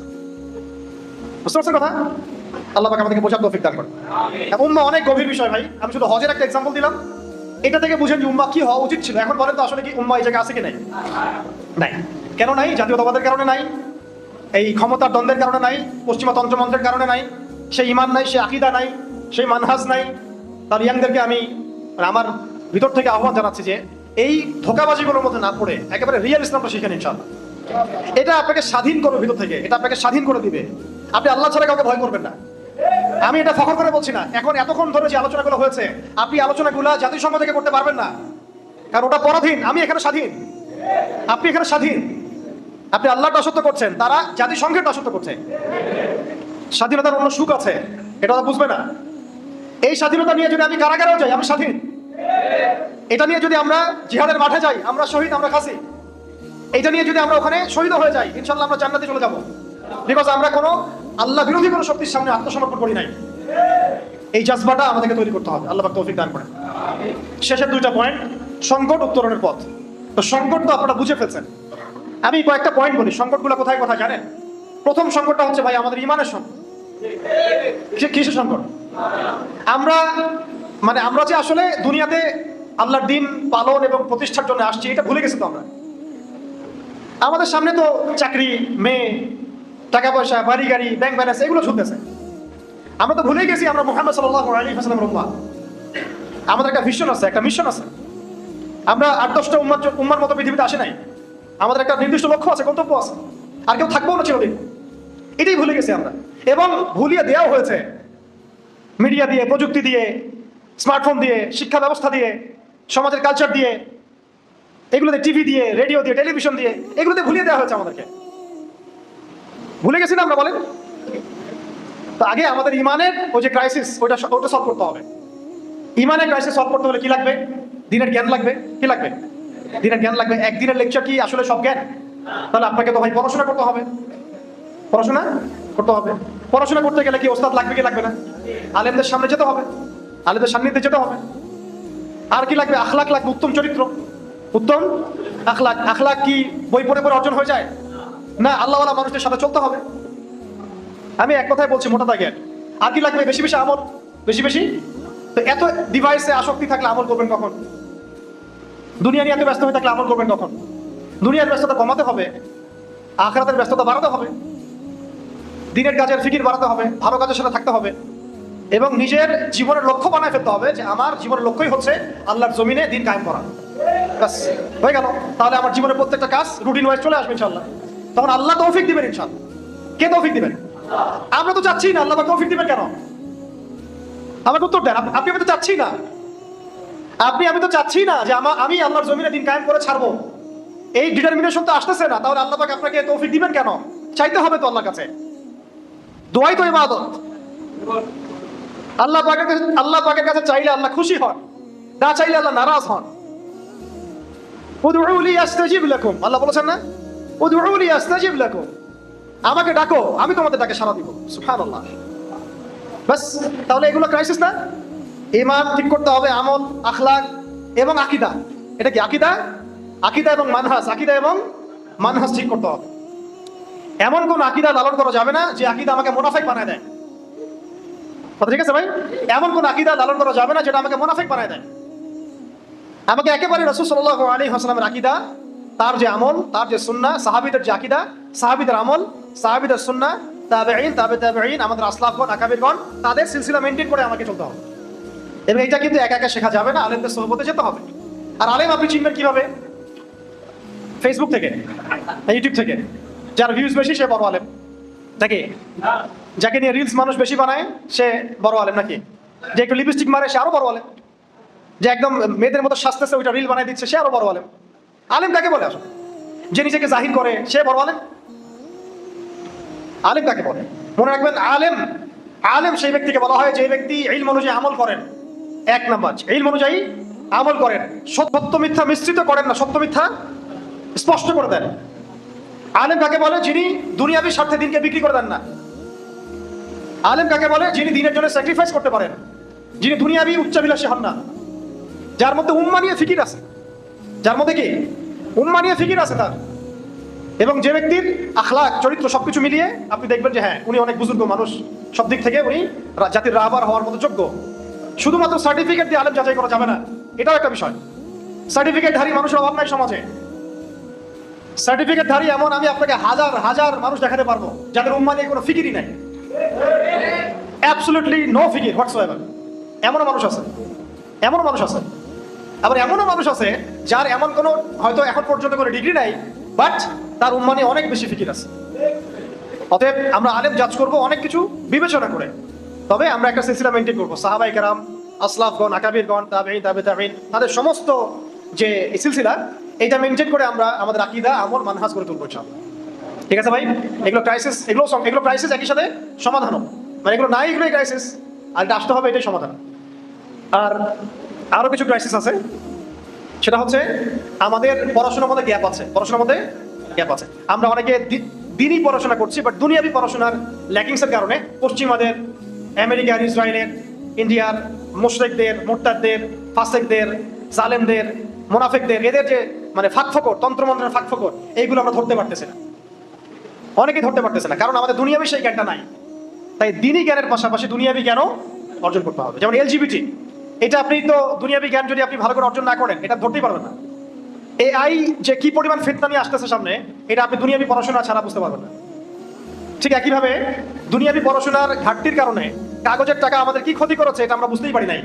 বুঝতে পারছেন কথা? আল্লাহ পাক আমাদেরকে বোঝার তৌফিক দান করেন। উম্মাহ অনেক গভীর বিষয় ভাই। আমি শুধু হজের একটা এক্সাম্পল দিলাম, এটা থেকে বুঝেন যে উম্মাহ কি হওয়া উচিত ছিল। এখন বলেন তো আসলে কি উম্মাহ এই জায়গায় আছে কি নাই? নাই। কেন নাই? জাতীয়তাবাদের কারণে নাই, এই ক্ষমতার দ্বন্দ্বের কারণে নাই, পশ্চিমা তন্ত্রমন্ত্রের কারণে নাই, সেই ইমান নাই, সেই আকীদা নাই, সেই মানহাজ নাই। তার ইয়াংদেরকে আমি আমার ভিতর থেকে আহ্বান জানাচ্ছি যে এই ধোঁকাবাজিগুলোর মধ্যে না পড়ে একেবারে রিয়েল ইসলামটা শিখেন ইনশাআল্লাহ। এটা আপনাকে স্বাধীন করবে ভিতর থেকে, এটা আপনাকে স্বাধীন করে দিবে। আপনি আল্লাহ ছাড়া কাউকে ভয় করবেন না। আমি এটা ফখর করে বলছি না। এখন এতক্ষণ ধরে যে আলোচনাগুলো হয়েছে, আপনি আলোচনাগুলো জাতিসংঘ থেকে করতে পারবেন না, কারণ ওটা পরাধীন। আমি এখানে স্বাধীন, আপনি এখানে স্বাধীন। আপনি আল্লাহর দাসত্ব করছেন, তারা জাতিসংঘের দাসত্ব করছে। স্বাধীনতার অন্য সুখ আছে, এটা ওরা বুঝবে না। এই স্বাধীনতা নিয়ে যদি আমি কারাগারেও যাই, আমি স্বাধীন। এটা নিয়ে যদি আমরা জিহাদের মাঠে যাই, আমরা শহীদ, আমরা খাসি। এটা নিয়ে যদি আমরা ওখানে শহীদ হয়ে যাই, ইনশাআল্লাহ আমরা জান্নাতে চলে যাব। বিকজ আমরা কোনো আল্লাহ বিরোধী কোনো শক্তির সামনে আত্মসমর্পণ করি নাই। এই জাজবাটা আমাদেরকে তৈরি করতে হবে। আল্লাহ পাক তৌফিক দান করেন। শেষের দুইটা পয়েন্ট, সংকট উত্তরণের পথ। তো সংকট তো আপনারা বুঝে ফেলছেন। আমি কয়েকটা পয়েন্ট বলি, সংকটগুলো কোথায় কোথায় জানেন? প্রথম সংকটটা হচ্ছে ভাই আমাদের ইমানের সংকট। কিসের সংকট? আমরা যে আসলে দুনিয়াতে আল্লাহর দিন পালন এবং প্রতিষ্ঠার জন্য আসছি, এটা ভুলে গেছি তো আমরা। আমাদের সামনে তো চাকরি, মেয়ে, টাকা পয়সা, বাড়ি গাড়ি, ব্যাংক ব্যালেন্স, এগুলো ঝুলতেছে। আমরা তো ভুলেই গেছি আমরা মুহাম্মদ সাল্লাল্লাহু আলাইহি ওয়াসাল্লামের উম্মাহ। আমাদের একটা ভিশন আছে, একটা মিশন আছে। আমরা 8-10টা উম্মার মতো পৃথিবীতে আসে নাই। আমাদের একটা নির্দিষ্ট লক্ষ্য আছে, গন্তব্য আছে, আর কেউ থাকবো না চিরদিন। এটাই ভুলে গেছি আমরা, এবং ভুলিয়ে দেওয়াও হয়েছে মিডিয়া দিয়ে, প্রযুক্তি দিয়ে, স্মার্টফোন দিয়ে, শিক্ষা ব্যবস্থা দিয়ে, সমাজের কালচার দিয়ে, এগুলোতে টিভি দিয়ে, রেডিও দিয়ে, টেলিভিশন দিয়ে, এগুলোতে ভুলিয়ে দেওয়া হয়েছে আমাদেরকে। ভুলে গেছি না আমরা, বলেন? তো আগে আমাদের ইমানের ওই যে ক্রাইসিস, ওটা সলভ করতে হবে। ইমানের ক্রাইসিস সলভ করতে হলে কি লাগবে? দিনের জ্ঞান লাগবে। কি লাগবে? দিনের জ্ঞান লাগবে। একদিনের লেকচার কি আসলে সব জ্ঞান? তাহলে আপনাকে তো ভাই পড়াশোনা করতে হবে। পড়াশোনা করতে হবে। পড়াশোনা করতে গেলে কি ওস্তাদ লাগবে কি লাগবে না? আলেমদের সামনে যেতে হবে, আলেমদের সান্নিধ্যে যেতে হবে। আর কি লাগবে? আখলাক লাগবে, উত্তম চরিত্র, উত্তম আখলাক। আখলাক কি বই পড়ে পড়ে অর্জন হয়ে যায়? না, আল্লাহওয়ালা মানুষদের সাথে চলতে হবে। আমি এক কথায় বলছি, মোটা দাগে। আর কি লাগবে? বেশি বেশি আমল, বেশি বেশি। তো এত ডিভাইসে আসক্তি থাকলে আমল করবেন কখন? দুনিয়া নিয়ে এত ব্যস্ত হয়ে থাকলে আমল করবেন কখন? দুনিয়ার ব্যস্ততা কমাতে হবে, আখিরাতের ব্যস্ততা বাড়াতে হবে, দিনের কাজের ফিকির বাড়াতে হবে, ভালো কাজের সাথে থাকতে হবে, এবং নিজের জীবনের লক্ষ্য বানায় ফেলতে হবে যে আমার জীবনের লক্ষ্যই হচ্ছে আল্লাহর জমিনে দিন কায়েম করা। ব্যাস, হয়ে গেল। তাহলে আমার জীবনের প্রত্যেকটা কাজ রুটিন ওয়াইজ চলে আসবে ইনশাআল্লাহ। তখন আল্লাহ তৌফিক দিবেন ইনশাআল্লাহ। কে তৌফিক দিবেন? আমরা তো চাচ্ছি না। আল্লাহ তৌফিক দিবেন কেন? আমাকে উত্তর দেন। আপনি আমি তো চাচ্ছি না। আমি তো চাচ্ছি না যে আমি আল্লাহর জমিনে দিন কায়েম করে ছাড়বো। এই ডিটারমিনেশন তো আসতেছে না। তাহলে আল্লাহ পাক আপনাকে তৌফিক দিবেন কেন? চাইতে হবে তো আল্লাহর কাছে। দোয়াই তো ইবাদত। আল্লাহ পাকের কাছে চাইলে আল্লাহ খুশি হন, না চাইলে আল্লাহ নারাজ হন। উদউলি আস্তাজিব লাকুম, আল্লাহ বলেছেন না? উদউলি আস্তাজিব লাকুম, আমাকে ডাকো, আমি তোমাদের ডাকে সাড়া দিব। সুবহানাল্লাহ। বাস, তাহলে এগুলো ক্রাইসিস না? ঈমান ঠিক করতে হবে, আমল, আখলাক এবং আকীদা। এটা কি আকীদা? আকীদা এবং মানহাজ, আকীদা এবং মানহাজ ঠিক করতে হবে। এমন কোন আকীদা লালন করা যাবে না যে আকীদা আমাকে মুনাফিক বানায় দেয়। কথা ঠিক আছে ভাই? এমন কোন আকীদা লালন করা যাবে না যেটা আমাকে মুনাফিক বানায় দেয়। আমাকে একেবারে রাসূল সাল্লাল্লাহু আলাইহি ওয়াসাল্লামের আকীদা, তার যে আমল, তার যে সুন্নাহ, সাহাবীদের যে আকীদা, সাহাবীদের আমল, সাহাবীদের সুন্নাহ, তাবেঈন, তাবেঈন, আমাদের আসলাফগণ, আকাবিরগণ, তাদের সিলসিলা মেইনটেইন করে আমাকে চলতে হবে। এবং এটা কিন্তু একা একা শেখা যাবে না, আলেমদের সোহবতে যেতে হবে। আর আলেম আপনি চিনবেন কিভাবে? ফেসবুক থেকে, ইউটিউব থেকে। যার ভিউজ বেশি সে বড় আলেম নাকি? যাকে নিয়ে রিলস মানুষ বেশি বানায় সে বড় আলেম নাকি? যে একটু লিপস্টিক মারে সে আরো বড় আলেম। যে একদম মেয়েদের মতো সাজতেছে ওইটা রিল বানাই দিচ্ছে সে আরো বড় আলেম। আলেম কাকে বলে আসলে? যে নিজেকে জাহির করে সে বড় আলেম? আলেম কাকে বলে? মনে রাখবেন, আলেম সেই ব্যক্তিকে বলা হয় যে ব্যক্তি ইলম অনুযায়ী আমল করেন। এক নাম্বার, ইলম অনুযায়ী আমল করেন, সত্য মিথ্যা মিশ্রিত করেন না, সত্য মিথ্যা স্পষ্ট করে দেন। আলেম কাকে বলে? যিনি দুনিয়াবি স্বার্থে দিনকে বিক্রি করে দেন না। আলেম কাকে বলে? যিনি দিনের জন্য স্যাক্রিফাইস করতে পারেন, যিনি দুনিয়াবি উচ্চাভিলাষী হন না, যার মধ্যে উম্মা নিয়ে ফিকির আছে, যার মধ্যে কি উম্মা নিয়ে ফিকির আছে তার। এবং যে ব্যক্তির আখলাক, চরিত্র সবকিছু মিলিয়ে আপনি দেখবেন যে হ্যাঁ, উনি অনেক বুজুর্গ মানুষ, সব দিক থেকে উনি জাতির রাহবার হওয়ার মতো যোগ্য। শুধুমাত্র সার্টিফিকেট দিয়ে আলেম যাচাই করা যাবে না, এটাও একটা বিষয়। সার্টিফিকেটধারী মানুষের অভাব নাই সমাজে। সার্টিফিকেটধারী এমন আমি আপনাকে হাজার হাজার মানুষ দেখাতে পারবো যাদের উম্মা নিয়ে কোনো ফিকিরই নাই, অ্যাবসলিউটলি নো ফিকির হোয়াটসোএভার। এমনও মানুষ আছে, এমনও মানুষ আছে। আবার এমনও মানুষ আছে যার এমন কোনো হয়তো এখন পর্যন্ত কোনো ডিগ্রি নাই, বাট তার উম্মা নিয়ে অনেক বেশি ফিকির আছে। অতএব আমরা আলেম জাজ করব অনেক কিছু বিবেচনা করে, তবে আমরা একটা সিলসিলা মেনটেন করবো। সাহাবায়ে কেরাম, আসলাফগণ, আকাবিরগণ, তাবেঈন, তাবেঈন, তাদের সমস্ত যে সিলসিলা, এইটা মেনটেন করে আমরা আমাদের আকীদা, আমল, মানহাজ করে তুলবো ইনশাআল্লাহ। ঠিক আছে ভাই? এগুলো ক্রাইসিস, এগুলো ক্রাইসিস, একই সাথে সমাধানও। মানে এগুলো নাই, এগুলোই ক্রাইসিস, আর এটা আসতে হবে, এটাই সমাধান। আর আরো কিছু ক্রাইসিস আছে, সেটা হচ্ছে আমাদের পড়াশোনার মধ্যে গ্যাপ আছে। পড়াশোনার মধ্যে গ্যাপ আছে। আমরা অনেকে দিনই পড়াশোনা করছি, বাট দুনিয়াবি পড়াশোনার ল্যাকিংসের কারণে পশ্চিমাদের, আমেরিকার, ইসরায়েলের, ইন্ডিয়ার মুশরিকদের, মুরতাদদের, ফাসিকদের, জালেমদের, মুনাফিকদের, এদের যে মানে ফাঁকফোকর, তন্ত্রমন্ত্রের ফাঁকফোকর, এইগুলো আমরা ধরতে পারতেছি না। অনেকেই ধরতে পারতেছে না, কারণ আমাদের দুনিয়াবি সেই জ্ঞানটা নাই। তাই দিনী জ্ঞানের পাশাপাশি দুনিয়াবি জ্ঞানও অর্জন করতে হবে। যেমন এলজিবিটি, এটা আপনি তো দুনিয়াবি জ্ঞান যদি আপনি ভালো করে অর্জন না করেন, এটা ধরতেই পারবেন না। এআই যে কি পরিমাণ ফিতনা নিয়ে আসতেছে সামনে, এটা আপনি দুনিয়াবি পড়াশোনা ছাড়া বুঝতে পারবেন না। ঠিক একইভাবে দুনিয়াবি পড়াশোনার ঘাটতির কারণে কাগজের টাকা আমাদের কি ক্ষতি করেছে, এটা আমরা বুঝতেই পারি নাই।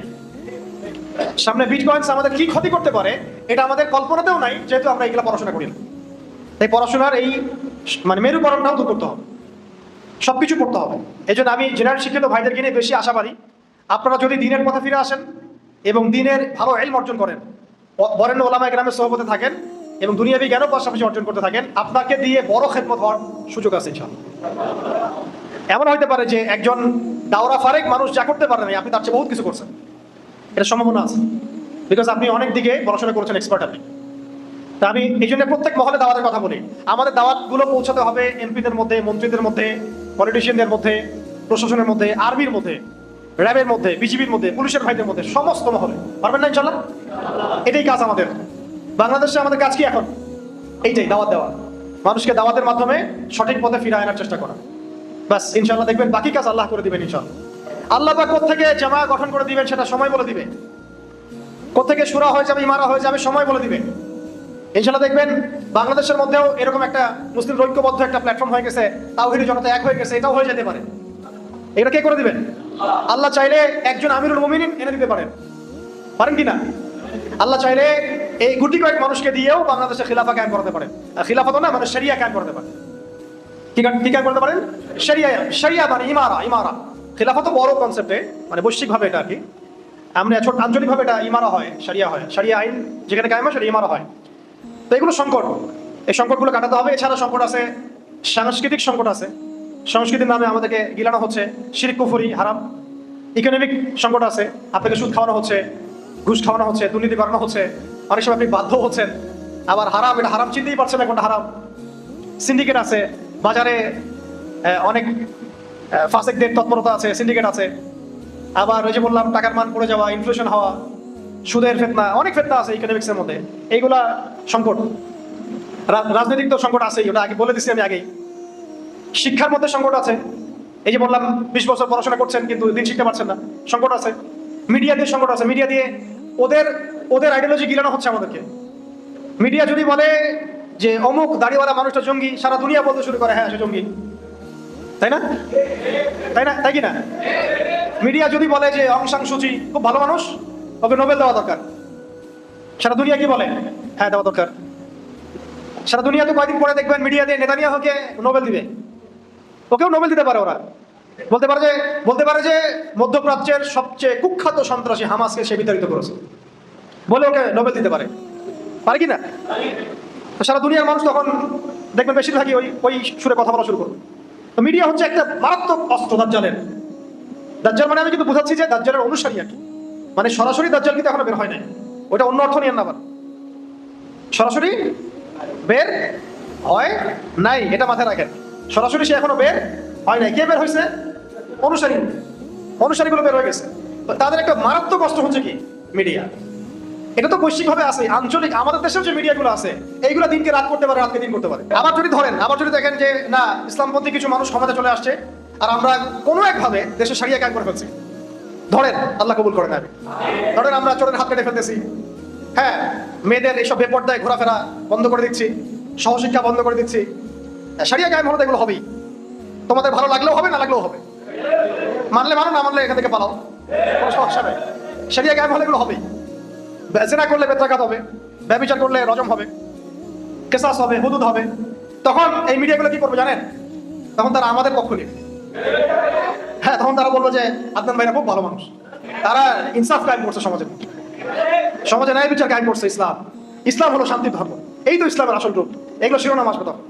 সামনে বিটকয়েন্স আমাদের কি ক্ষতি করতে পারে, এটা আমাদের কল্পনাতেও নাই, যেহেতু আমরা এগুলো পড়াশোনা করি না। তাই পড়াশোনার এই মানে মেরুকরণটাও দূর করতে হবে, সবকিছু পড়তে হবে। এই জন্য আমি জেনারেল শিক্ষিত ভাইদেরকে নিয়ে বেশি আশাবাদী। আপনারা যদি দিনের পথে ফিরে আসেন এবং দিনের ভালো ইলম অর্জন করেন, বরেণ্য ওলামায়ে কেরামের সোহবতে থাকেন এবং দুনিয়াবি জ্ঞানও পাশাপাশি অর্জন করতে থাকেন, আপনাকে দিয়ে বড় খেদমত হওয়ার সুযোগ আছে ইনশাআল্লাহ। এমন হইতে পারে যে একজন দাওরা ফারেক মানুষ যা করতে পারেন, আপনি তার চেয়ে বহুত কিছু করছেন, এটা সম্ভাবনা আছে। বিকজ আপনি অনেক দিকে পড়াশোনা করেছেন, এক্সপার্ট আপনি। তা আমি এই জন্য প্রত্যেক মহলে দাওয়াতের কথা বলি। আমাদের দাওয়াতগুলো পৌঁছাতে হবে এমপিদের মধ্যে, মন্ত্রীদের মধ্যে, পলিটিশিয়ানদের মধ্যে, প্রশাসনের মধ্যে, আর্মির মধ্যে, র্যাবের মধ্যে, বিজিবির মধ্যে, পুলিশের ভাইদের মধ্যে, সমস্ত মহলে। পারবেন না ইনশাআল্লাহ? এটাই কাজ আমাদের। বাংলাদেশে আমাদের কাজ কি এখন? এইটাই, দাওয়াত দেওয়া, মানুষকে দাওয়াতের মাধ্যমে সঠিক পথে ফিরে আনার চেষ্টা করা। বাস, ইনশাআল্লাহ দেখবেন বাকি কাজ আল্লাহ করে দিবেন ইনশাআল্লাহ। আল্লাহ পাক কোত্থেকে জামা গঠন করে দিবেন সেটা সময় বলে দিবে, কোত্থেকে সূরা হয়ে যাবে, ইমারা হয়ে যাবে, সময় বলে দিবে। ইনশাআল্লাহ দেখবেন বাংলাদেশের মধ্যেও এরকম একটা মুসলিম ঐক্যবদ্ধ একটা প্ল্যাটফর্ম হয়ে গেছে, তাওহীদি জনতা এক হয়ে গেছে, এটাও হয়ে যেতে পারে। এটা কে করে দিবেন? আল্লাহ চাইলে একজন আমিরুল মুমিনিন এনে দিতে পারেন, পারেন কিনা? আল্লাহ চাইলে এই গুটি কয়েক মানুষকে দিয়েও বাংলাদেশে খিলাফা কায়েম করতে পারেন। খিলাফত না, মানে শরিয়া কায়েম করতে পারেন। কি কায়েম করতে পারেন? শরিয়া মানে ইমারা। খিলাফত বড় কনসেপ্টে, মানে বৈশ্বিকভাবে এটা আর কি। আমরা ছোট আঞ্চলিকভাবে এটা ইমারা হয়, শরিয়া হয়। শরিয়া আইন যেখানে কায়েম হয় সেটা ইমারা হয়। তো এগুলো সংকট, এই সংকটগুলো কাটাতে হবে। এছাড়া সংকট আছে, সাংস্কৃতিক সংকট আছে। সংস্কৃতির নামে আমাদেরকে গিলানো হচ্ছে, শিরক, কুফরি, হারাম। ইকোনমিক সংকট আছে, আপনাকে সুদ খাওয়ানো হচ্ছে, ঘুষ খাওয়ানো হচ্ছে, দুর্নীতি করানো হচ্ছে, অনেক সময় আপনি বাধ্য হচ্ছেন। আবার হারাম, এটা হারাম চিনতেই পারছেন না কোনটা হারাম। সিন্ডিকেট আছে বাজারে, অনেক ফাসিকদের তৎপরতা আছে, সিন্ডিকেট আছে। আবার ওই যে বললাম টাকার মান পড়ে যাওয়া, ইনফ্লেশন হওয়া, সুদের ফিতনা, অনেক ফিতনা আছে ইকোনমিক্সের মধ্যে। এইগুলা সংকট। রাজনৈতিক তো সংকট আছেই, ওটা আগে বলে দিচ্ছি আমি আগেই। শিক্ষার মধ্যে সংকট আছে, এই যে বললাম 20 বছর পড়াশোনা করছেন কিন্তু দিন শিখতে পারছেন না, সংকট আছে। মিডিয়া দিয়ে সংকট আছে, মিডিয়া দিয়ে ওদের আইডিওলজি গিলানো হচ্ছে আমাদেরকে। মিডিয়া যদি বলে যে অমুক দাড়িওয়ালা মানুষটা জঙ্গি, সারা দুনিয়া বলতে শুরু করে হ্যাঁ সে জঙ্গি, তাই না? তাই কি না? মিডিয়া যদি বলে যে অং সান সু চি খুব ভালো মানুষ, ওকে নোবেল দেওয়া দরকার, সারা দুনিয়া কি বলে? হ্যাঁ দেওয়া দরকার। সারা দুনিয়া তো কয়েকদিন পরে দেখবেন মিডিয়া দিয়ে নেতানিয়াহুকে নোবেল দিবে, ওকেও নোবেল দিতে পারে। ওরা বলতে পারে যে মধ্যপ্রাচ্যের সবচেয়ে কুখ্যাত সন্ত্রাসী হামাসকে সে বিতাড়িত করেছে, বলে ওকে নোবেল দিতে পারে কি না? সারা দুনিয়ার মানুষ তখন দেখবেন বেশিরভাগই ওই সুরে কথা বলা শুরু করবে। তো মিডিয়া হচ্ছে একটা মারাত্মক অস্ত্র দাজ্জালের। দাজ্জাল মানে আমি কিন্তু বুঝাচ্ছি যে দাজ্জালের অনুসারী আর কি, মানে সরাসরি দাজ্জাল কিন্তু এখনো বের হয় নাই, ওটা অন্য অর্থ নিয়েন না। আবার সরাসরি বের হয় নাই, এটা মাথায় রাখেন। সরাসরি সে এখনো বের হয় নাই। কে বের হয়েছে? অনুসারী, অনুসারীগুলো বের হয়ে গেছে। তো তাদের একটা মারাত্মক কষ্ট হচ্ছে কি? মিডিয়া। এটা তো বৈশ্বিকভাবে আছে, আঞ্চলিক। আমাদের দেশেও যে মিডিয়াগুলো আছে, এইগুলো দিনকে রাত করতে পারে, রাতকে দিন করতে পারে। আবার যদি ধরেন, আবার যদি দেখেন যে না, ইসলামপন্থী কিছু মানুষ ক্ষমতা চলে আসছে, আর আমরা কোনো একভাবে দেশে সারিয়া কায়েম করে ফেলছি। ধরেন, আল্লাহ কবুল করেন, আমি ধরেন আমরা চোরের হাত কেটে ফেলতেছি, হ্যাঁ, মেয়েদের এইসব বেপর্দায় ঘোরাফেরা বন্ধ করে দিচ্ছি, সহশিক্ষা বন্ধ করে দিচ্ছি। সারিয়া কায়েম হলে এগুলো হবেই। তোমাদের ভালো লাগলেও হবে, না লাগলেও হবে। মানলে মানো, না মানলে এখান থেকে পালাও, কোনো সমস্যা নেই। সারিয়া কায়েম হলে এগুলো হবেই। জেনা করলে বেত্রাঘাত হবে, ব্যভিচার করলে রজম হবে, কেসাস হবে, হুদুদ হবে। তখন এই মিডিয়াগুলো কি করবে জানেন? তখন তারা আমাদের পক্ষ নিয়ে, হ্যাঁ, তখন তারা বলবো যে আদনান ভাইরা খুব ভালো মানুষ, তারা ইনসাফ কায়েম করছে সমাজে, সমাজে ন্যায় বিচার কায়েম করছে। ইসলাম, ইসলাম হলো শান্তির ধর্ম, এই তো ইসলামের আসল রূপ। এগুলো শিরোনাম আসবে তখন।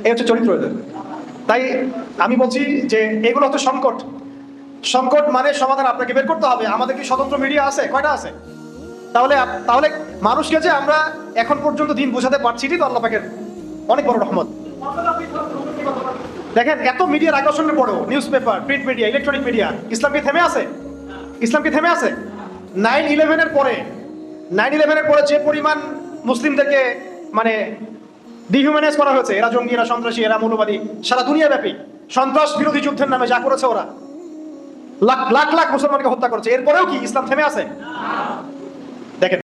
এই হচ্ছে চরিত্র এদের। তাই আমি বলছি যে এগুলো হচ্ছে সংকট। সংকট মানে সমাধান আপনাকে বের করতে হবে। আমাদের কি স্বতন্ত্র মিডিয়া আছে? কয়টা আছে? তাহলে তাহলে মানুষকে যে আমরা এখন পর্যন্ত দিন বোঝাতে পারছি, তো আল্লাহ পাকের অনেক বড় রহমত। দেখেন, এত মিডিয়ার আকর্ষণের পরেও, news paper, print media, electronic media, ইসলাম কি থেমে আছে? ইসলাম কি থেমে আছে? 9/11-এর পরে, 9/11-এর পরে যে পরিমাণ মুসলিমদেরকে মানে ডিহিউম্যানাইজ করা হয়েছে, এরা জঙ্গি, এরা সন্ত্রাসী, এরা মৌলবাদী, সারা দুনিয়া ব্যাপী সন্ত্রাস বিরোধী যুদ্ধের নামে যা করেছে ওরা, লাখ লাখ লাখ মুসলমানকে হত্যা করেছে, এরপরেও কি ইসলাম থেমে আছে? দেখেন।